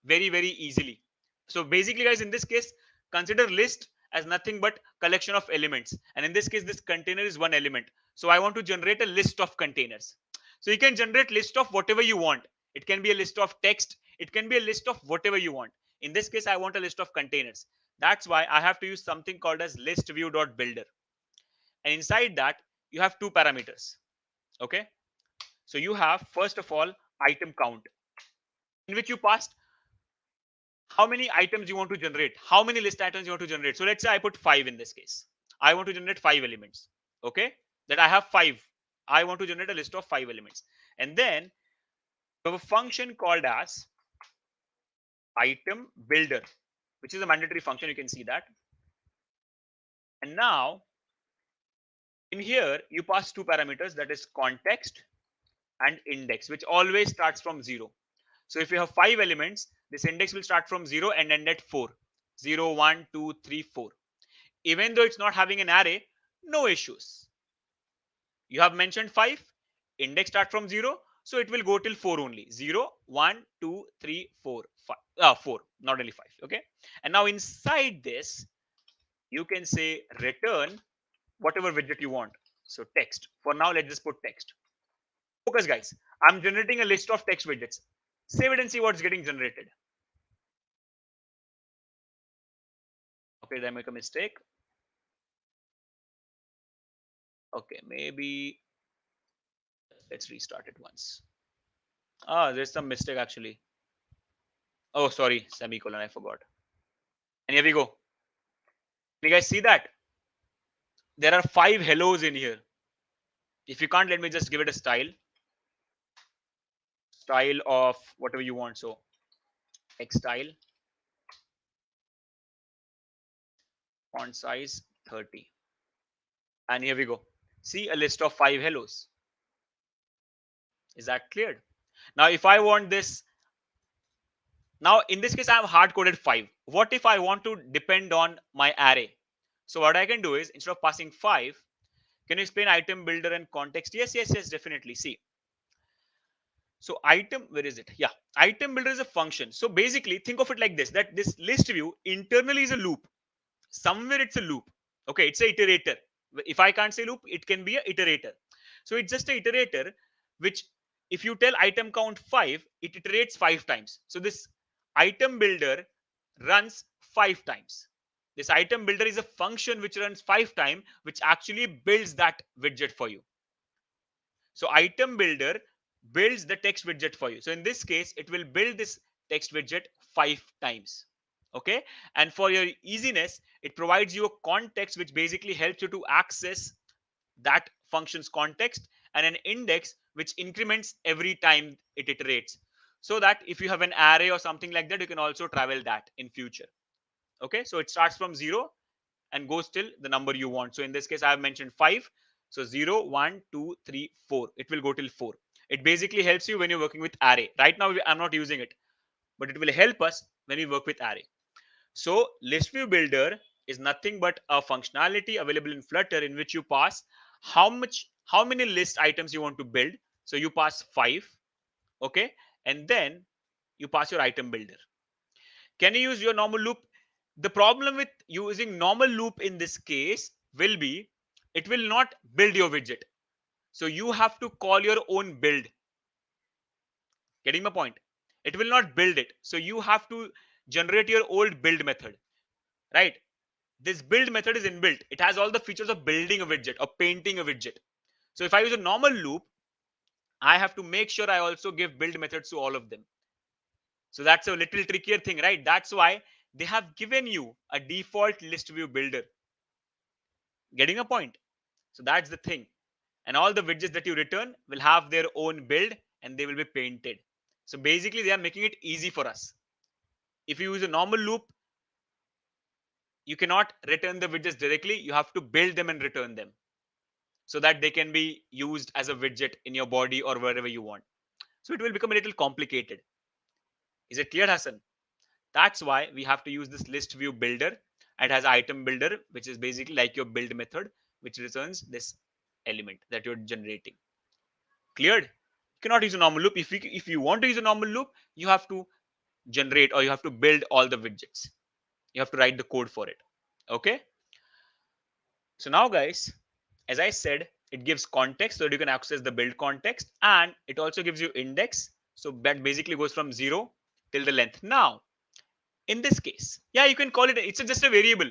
S1: very easily. So basically, guys, in this case, consider list as nothing but collection of elements. And in this case, this container is one element. So I want to generate a list of containers. So you can generate list of whatever you want. It can be a list of text. It can be a list of whatever you want. In this case, I want a list of containers. That's why I have to use something called as Listview.builder. And inside that, you have two parameters. Okay. So you have, first of all, item count, in which you passed how many items you want to generate, how many list items you want to generate. So let's say I put 5 in this case. I want to generate 5 elements. Okay. That I have 5. I want to generate a list of 5 elements. And then we have a function called as item builder, which is a mandatory function. You can see that. And now in here, you pass two parameters, that is context and index, which always starts from 0. So if you have 5 elements, this index will start from 0 and end at 4. 0, 1, 2, 3, 4. Even though it's not having an array, no issues. You have mentioned 5, index start from 0, so it will go till 4 only. 0, 1, 2, 3, 4, 5. 4, not only 5. Okay. And now inside this, you can say return whatever widget you want. So text. For now, let's just put text. Focus, guys. I'm generating a list of text widgets. Save it and see what's getting generated. Okay, did I make a mistake? Okay, maybe let's restart it once. There's some mistake actually. Oh, sorry, semicolon, I forgot. And here we go. You guys see that? There are 5 hellos in here. If you can't, let me just give it a style. Style of whatever you want. So text style, font size 30. And here we go. See a list of 5 hellos. Is that cleared? Now, if I want this, now in this case, I have hard coded 5. What if I want to depend on my array? So what I can do is, instead of passing 5, can you explain item builder and context? Yes, yes, yes, definitely. See, so item, where is it? Yeah, item builder is a function. So basically, think of it like this: that this list view internally is a loop. Somewhere it's a loop. Okay, it's a iterator. If I can't say loop, it can be a iterator. So it's just a iterator, which if you tell item count 5, it iterates 5 times. So this item builder runs 5 times. This item builder is a function which runs 5 times, which actually builds that widget for you. So item builder builds the text widget for you. So in this case, it will build this text widget 5 times. Okay. And for your easiness, it provides you a context which basically helps you to access that function's context, and an index which increments every time it iterates. So that if you have an array or something like that, you can also travel that in future. Okay. So it starts from 0 and goes till the number you want. So in this case, I have mentioned 5. So 0, 1, 2, 3, 4. It will go till 4. It basically helps you when you're working with array. Right now, I'm not using it, but it will help us when we work with array. So Listview Builder is nothing but a functionality available in Flutter in which you pass how many list items you want to build. So you pass 5. Okay. And then you pass your item builder. Can you use your normal loop? The problem with using normal loop in this case will be it will not build your widget. So you have to call your own build. Getting my point? It will not build it. So you have to generate your old build method, right? This build method is inbuilt. It has all the features of building a widget or painting a widget. So if I use a normal loop, I have to make sure I also give build methods to all of them. So that's a little trickier thing, right? That's why they have given you a default list view builder. Getting a point? So that's the thing. And all the widgets that you return will have their own build and they will be painted. So basically, they are making it easy for us. If you use a normal loop, you cannot return the widgets directly. You have to build them and return them so that they can be used as a widget in your body or wherever you want. So it will become a little complicated. Is it clear, Hassan? That's why we have to use this list view builder. It has item builder, which is basically like your build method, which returns this element that you're generating. Cleared? You cannot use a normal loop. If you want to use a normal loop, you have to generate, or you have to build all the widgets. You have to write the code for it. Okay. So now guys, as I said, it gives context so that you can access the build context, and it also gives you index. So that basically goes from 0 till the length. Now, in this case, yeah, you can call it, it's just a variable.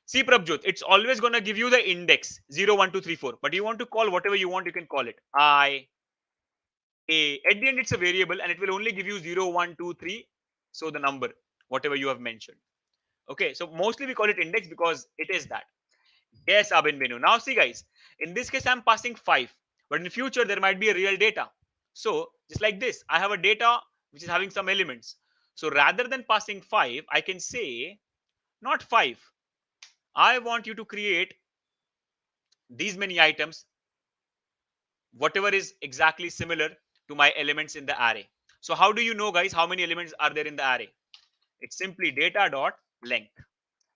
S1: See, Prabjot, it's always going to give you the index 0, 1, 2, 3, 4. But you want to call whatever you want, you can call it I, A. At the end, it's a variable and it will only give you 0, 1, 2, 3. So the number, whatever you have mentioned. Okay, so mostly we call it index because it is that. Yes, Abin Benu. Now see guys, in this case I'm passing 5, but in future there might be a real data. So just like this, I have a data which is having some elements. So rather than passing 5, I can say not 5. I want you to create these many items, whatever is exactly similar to my elements in the array. So how do you know guys how many elements are there in the array? It's simply data dot length,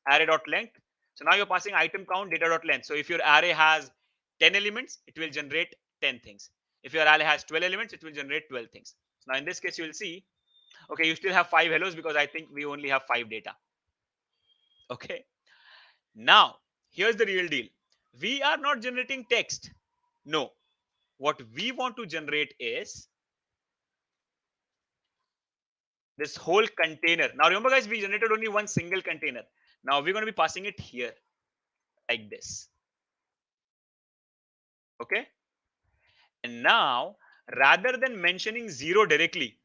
S1: array dot length. So now you're passing item count, data dot length. So if your array has 10 elements, it will generate 10 things. If your array has 12 elements, it will generate 12 things. So now in this case, you will see, okay, you still have 5 hellos because I think we only have 5 data. Okay. Now, here's the real deal. We are not generating text. No. What we want to generate is this whole container. Now, remember, guys, we generated only one single container. Now, we're going to be passing it here like this. Okay. And now, rather than mentioning 0 directly,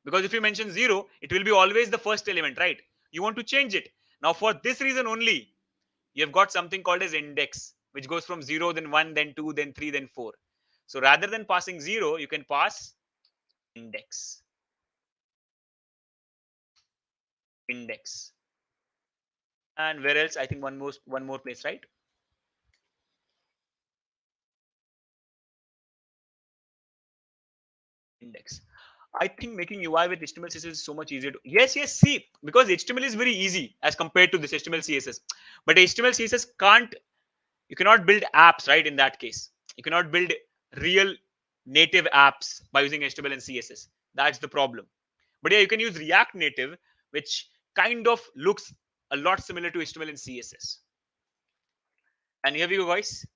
S1: because if you mention 0, it will be always the first element, right? You want to change it. Now, for this reason only, you have got something called as index, which goes from 0, then 1, then 2, then 3, then 4. So rather than passing 0, you can pass index. Index. And where else? I think one more place, right? Index. I think making UI with HTML CSS is so much easier. Yes, yes. See, because HTML is very easy as compared to this HTML CSS. But HTML CSS can't. You cannot build apps, right? In that case, you cannot build real native apps by using HTML and CSS. That's the problem. But yeah, you can use React Native, which kind of looks a lot similar to HTML and CSS. And here we go, guys.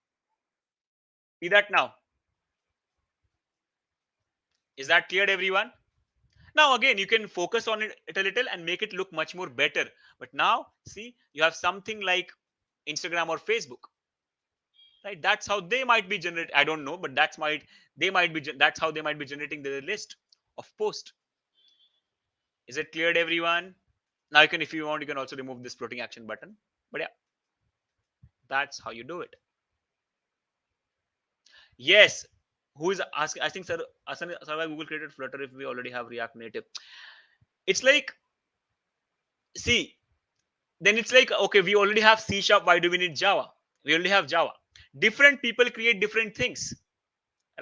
S1: See that now? Is that clear, everyone? Now, again, you can focus on it a little and make it look much more better. But now, see, you have something like Instagram or Facebook, right? That's how they might be generating. I don't know, but that's how they might be generating the list of post. Is it cleared, everyone? Now you can, if you want, you can also remove this floating action button. But yeah, that's how you do it. Yes. Who is asking? I think, sir, why Google created Flutter if we already have React Native? It's like, see, then it's like, okay, we already have C#. Why do we need Java? We only have Java. Different people create different things,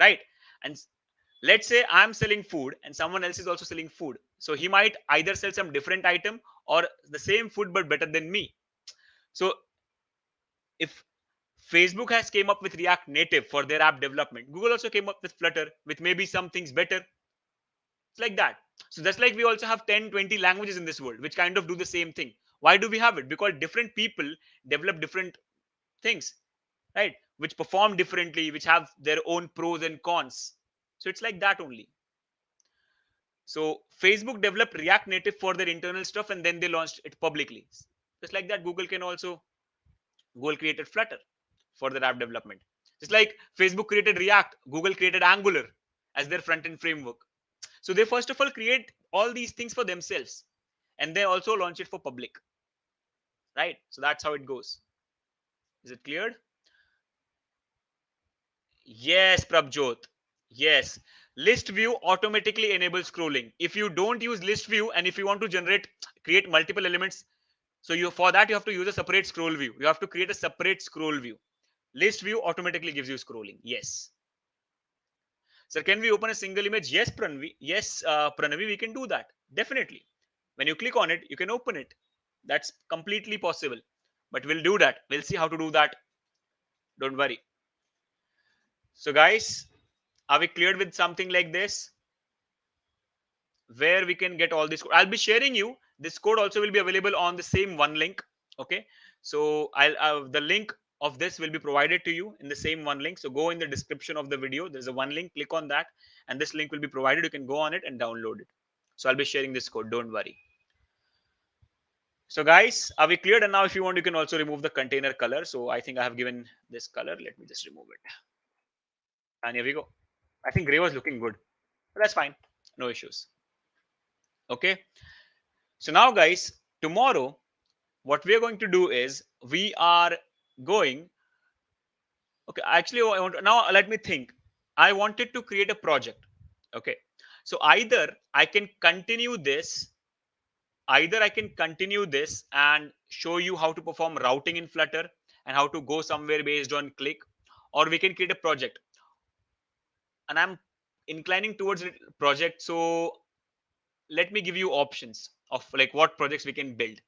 S1: right? And let's say I'm selling food and someone else is also selling food. So he might either sell some different item or the same food but better than me. So if Facebook has came up with React Native for their app development, Google also came up with Flutter with maybe some things better. It's like that. So that's like we also have 10, 20 languages in this world which kind of do the same thing. Why do we have it? Because different people develop different things, right? Which perform differently, which have their own pros and cons. So it's like that only. So Facebook developed React Native for their internal stuff and then they launched it publicly. Just like that, Google created Flutter for their app development. Just like Facebook created React, Google created Angular as their front-end framework. So they first of all create all these things for themselves and they also launch it for public, right? So that's how it goes. Is it cleared? Yes, Prabjot. Yes. List view automatically enables scrolling. If you don't use list view and if you want to create multiple elements, so for that you have to use a separate scroll view. You have to create a separate scroll view. List view automatically gives you scrolling. Yes. Sir, can we open a single image? Yes, Pranavi. Yes, Pranavi, we can do that. Definitely. When you click on it, you can open it. That's completely possible. But we'll do that. We'll see how to do that. Don't worry. So, guys, are we cleared with something like this? where we can get all this code. I'll be sharing you this code. Also will be available on the same one link. Okay, so I'll the link of this will be provided to you in the same one link. So go in the description of the video, there's a one link, click on that, and this link will be provided. You can go on it and download it. So I'll be sharing this code, don't worry. So guys, are we cleared? And now if you want, you can also remove the container color. So I think I have given this color. Let me just remove it. And here we go. I think gray was looking good, but that's fine, no issues. Okay, so now guys, tomorrow what we are going to do is we are going, okay, actually I want, now let me think. I wanted to create a project. Okay, so either I can continue this, and show you how to perform routing in Flutter and how to go somewhere based on click, or we can create a project. And I'm inclining towards a project, so let me give you options of like what projects we can build.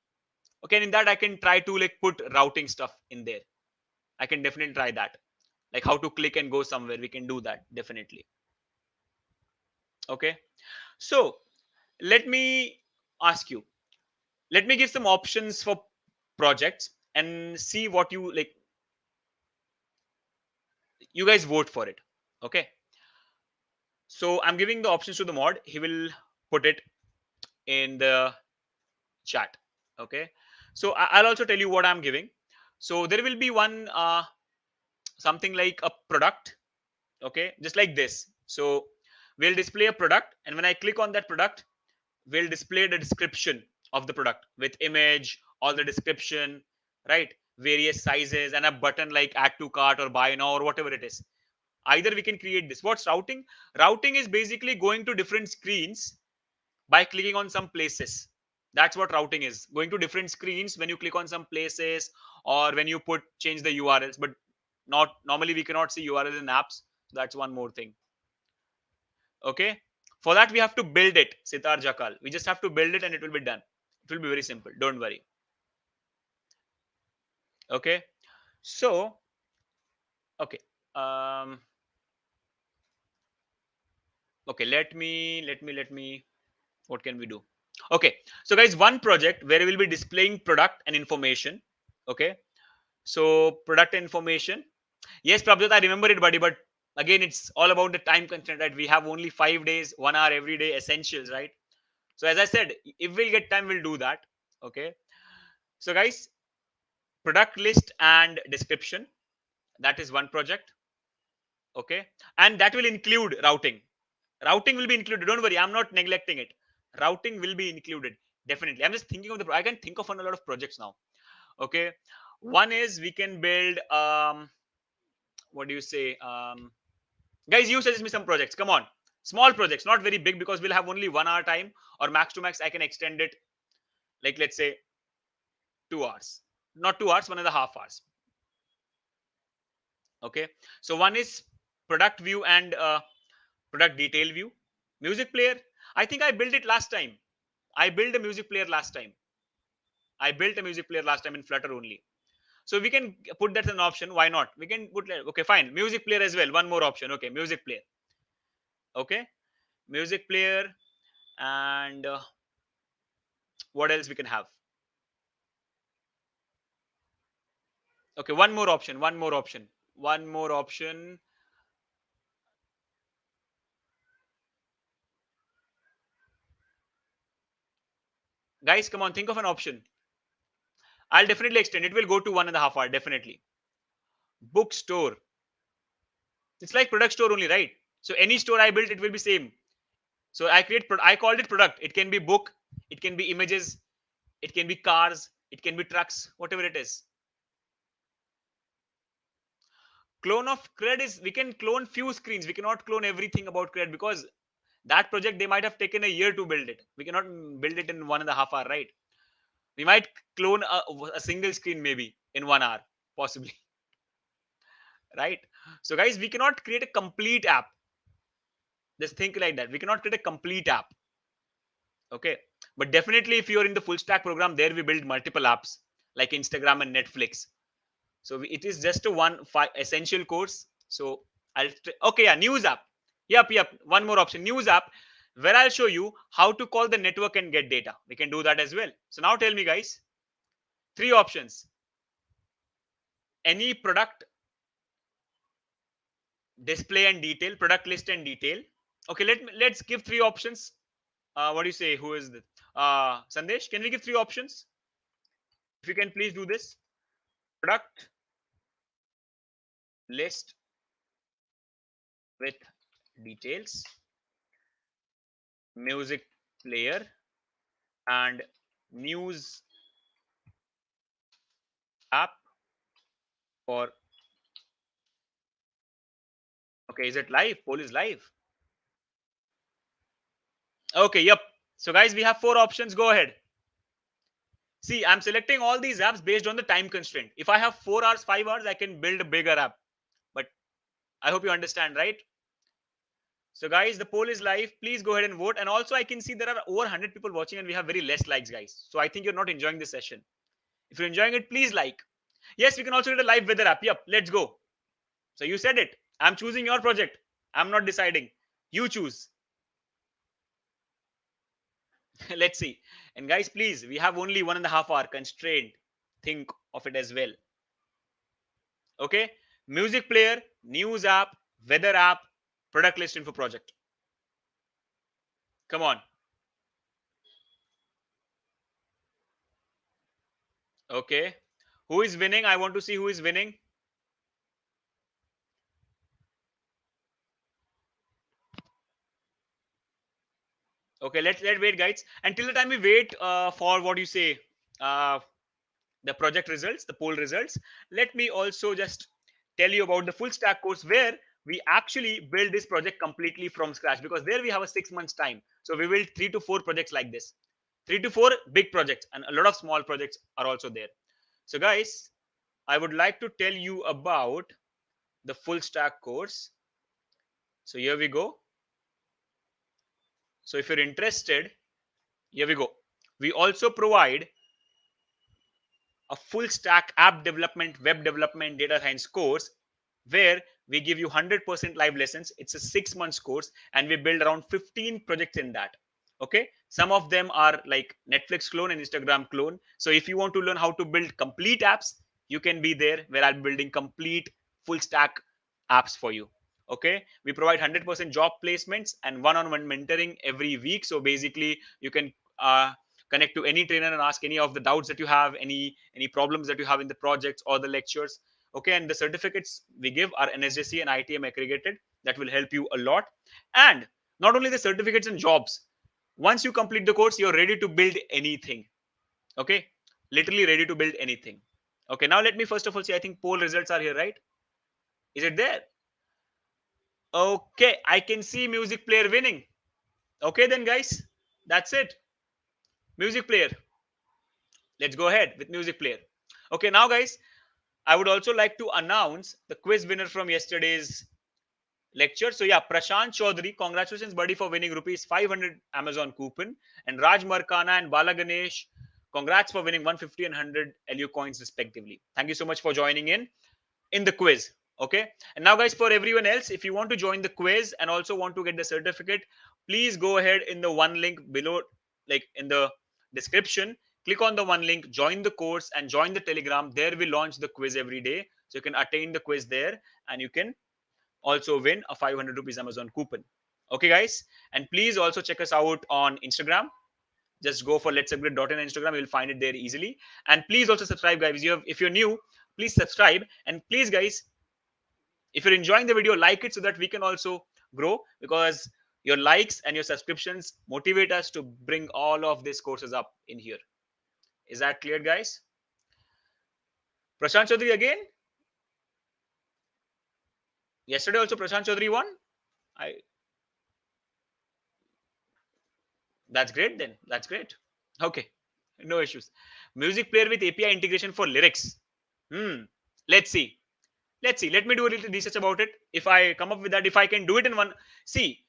S1: Okay, and in that I can try to like put routing stuff in there. I can definitely try that, like how to click and go somewhere. We can do that definitely. Okay, so let me ask you, let me give some options for projects and see what you like. You guys vote for it. Okay, so I'm giving the options to the mod. He will put it in the chat. Okay, so I'll also tell you what I'm giving. So there will be one something like a product. Okay, just like this. So we'll display a product, and when I click on that product, we'll display the description of the product with image, all the description, right, various sizes, and a button like add to cart or buy now or whatever it is. Either we can create this. What's routing? Routing is basically going to different screens by clicking on some places. That's what routing is, going to different screens when you click on some places, or when you put change the URLs. But not normally we cannot see URLs in apps. So that's one more thing. Okay, for that we have to build it, Sitar Jakal. We just have to build it and it will be done. It will be very simple, don't worry. Okay, so okay, okay, let me what can we do? Okay, so guys, one project where we will be displaying product and information. Okay, so product information. Yes, Prabhat, I remember it, buddy, but again, it's all about the time constraint, right? We have only 5 days, 1 hour every day, essentials, right? So as I said, if we'll get time, we'll do that. Okay, so guys, product list and description, that is one project. Okay, and that will include routing. Routing will be included, don't worry, I'm not neglecting it. Routing will be included, definitely. I'm just thinking of the, I can think of a lot of projects now. Okay, one is we can build what do you say, guys, you suggest me some projects, come on. Small projects, not very big, because we'll have only 1 hour time, or max to max I can extend it, like let's say 2 hours, not 2 hours, 1.5 hours. Okay, so one is product view and product detail view. Music player, I think I built it last time. I built a music player last time. I built a music player last time in Flutter only. So we can put that as an option. Why not? We can put, okay, fine. Music player as well. One more option. Okay, music player. Okay, music player. And what else we can have? Okay, one more option. One more option. One more option. Guys, come on, think of an option. I'll definitely extend. It will go to 1.5 hour, definitely. Bookstore. It's like product store only, right? So any store I built, it will be same. So I called it product. It can be book, it can be images, it can be cars, it can be trucks, whatever it is. Clone of cred is, we can clone few screens. We cannot clone everything about cred, because that project they might have taken a year to build it. We cannot build it in 1.5 hour, right? We might clone a single screen maybe in 1 hour, possibly. Right? So guys, we cannot create a complete app. Just think like that. We cannot create a complete app. Okay, but definitely if you're in the full stack program, there we build multiple apps like Instagram and Netflix. So it is just a one essential course. So I'll okay, yeah, news app. Yep, one more option, news app. where I'll show you how to call the network and get data. We can do that as well. So now tell me guys, 3 options. Any product, display and detail, product list and detail. Okay, let's give 3 options. What do you say? Who is this? Sandesh, can we give 3 options? If you can please do this. Product list with details, music player, and news app for. Okay, is it live? Poll is live. Okay, yep. So guys, we have 4 options. Go ahead. See, I'm selecting all these apps based on the time constraint. If I have 4 hours, 5 hours, I can build a bigger app. But I hope you understand, right? So guys, the poll is live. Please go ahead and vote. And also I can see there are over 100 people watching and we have very less likes, guys. So I think you're not enjoying this session. If you're enjoying it, please like. Yes, we can also get a live weather app. Yep, let's go. So you said it. I'm choosing your project. I'm not deciding. You choose. Let's see. And guys, please, we have only 1.5 hour constraint. Think of it as well. Okay. Music player, news app, weather app, product list info project. Come on. Okay. Who is winning? I want to see who is winning. Okay, let's wait, guys. Until the time we wait for what you say, uh, the project results, the poll results. Let me also just tell you about the full stack course where we actually build this project completely from scratch, because there we have a 6 months time. So we build 3 to 4 projects like this, 3 to 4 big projects, and a lot of small projects are also there. So guys, I would like to tell you about the full stack course. So here we go. So if you're interested, here we go. We also provide a full stack app development, web development, data science course where we give you 100% live lessons. It's a 6 months course and we build around 15 projects in that. Okay, some of them are like Netflix clone and Instagram clone. So if you want to learn how to build complete apps, you can be there where I'm building complete full stack apps for you. Okay, we provide 100% job placements and one-on-one mentoring every week. So basically you can connect to any trainer and ask any of the doubts that you have, any problems that you have in the projects or the lectures. Okay, and the certificates we give are NSJC and ITM accredited. That will help you a lot. And not only the certificates and jobs, once you complete the course, you're ready to build anything. Okay, literally ready to build anything. Okay, now let me first of all say, I think poll results are here, right? Is it there? Okay, I can see music player winning. Okay then guys, that's it. Music player. Let's go ahead with music player. Okay, now guys, I would also like to announce the quiz winner from yesterday's lecture. So yeah, Prashant Chaudhary, congratulations buddy for winning rupees 500 Amazon coupon, and Raj Markana and Bala Ganesh, congrats for winning 150 and 100 LU coins respectively. Thank you so much for joining in the quiz. Okay, and now guys, for everyone else, if you want to join the quiz and also want to get the certificate, please go ahead in the one link below, like in the description. Click on the one link, join the course and join the Telegram. There we launch the quiz every day, so you can attain the quiz there and you can also win a 500 rupees Amazon coupon. Okay guys, and please also check us out on Instagram. Just go for LetsUpgrade.in Instagram. You'll find it there easily. And please also subscribe, guys. If you're new, please subscribe. And please, guys, if you're enjoying the video, like it so that we can also grow, because your likes and your subscriptions motivate us to bring all of these courses up in here. Is that clear, guys? Prashant Chaudhary again. Yesterday also Prashant Chaudhary won. That's great then. That's great. Okay, no issues. Music player with API integration for lyrics. Let's see. Let's see. Let me do a little research about it. If I come up with that, if I can do it in one, see,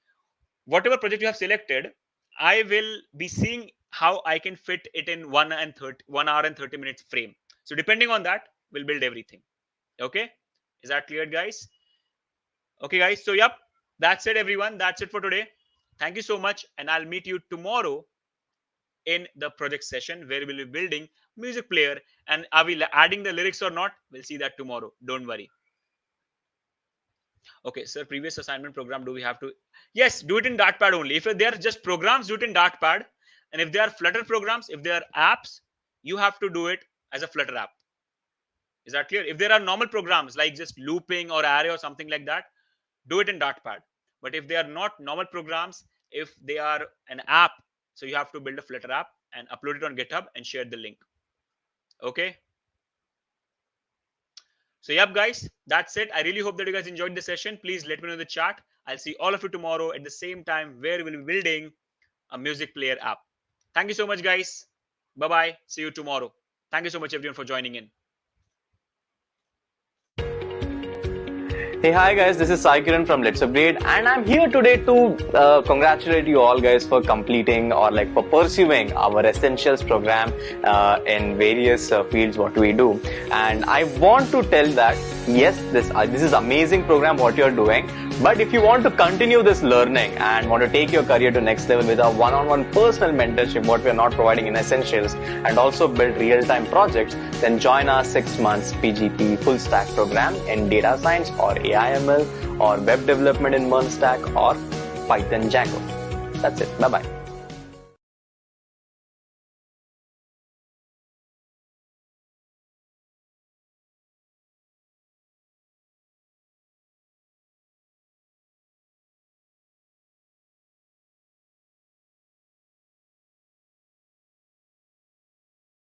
S1: whatever project you have selected, I will be seeing how I can fit it in 1 hour and 30 minutes frame. So depending on that, we'll build everything. Okay, is that clear, guys? Okay, guys. So yep, that's it, everyone. That's it for today. Thank you so much, and I'll meet you tomorrow in the project session where we'll be building music player. And are we adding the lyrics or not? We'll see that tomorrow. Don't worry. Okay, sir, previous assignment program, do we have to? Yes, do it in Dartpad only. If they are just programs, do it in Dartpad. And if they are Flutter programs, if they are apps, you have to do it as a Flutter app. Is that clear? If there are normal programs like just looping or array or something like that, do it in Dartpad. But if they are not normal programs, if they are an app, so you have to build a Flutter app and upload it on GitHub and share the link. Okay. So yep, guys, that's it. I really hope that you guys enjoyed the session. Please let me know in the chat. I'll see all of you tomorrow at the same time where we'll be building a music player app. Thank you so much, guys. Bye-bye. See you tomorrow. Thank you so much, everyone, for joining in.
S2: Hey, hi guys, this is Sai Kiran from LetsUpgrade, and I'm here today to congratulate you all guys for completing or like for pursuing our Essentials program in various fields what we do. And I want to tell that yes, this is amazing program what you're doing, but if you want to continue this learning and want to take your career to next level with a one-on-one personal mentorship what we are not providing in Essentials and also build real-time projects, then join our 6 months PGP full stack program in data science or AI/ML or web development in MERN stack or Python Django. That's it. Bye-bye.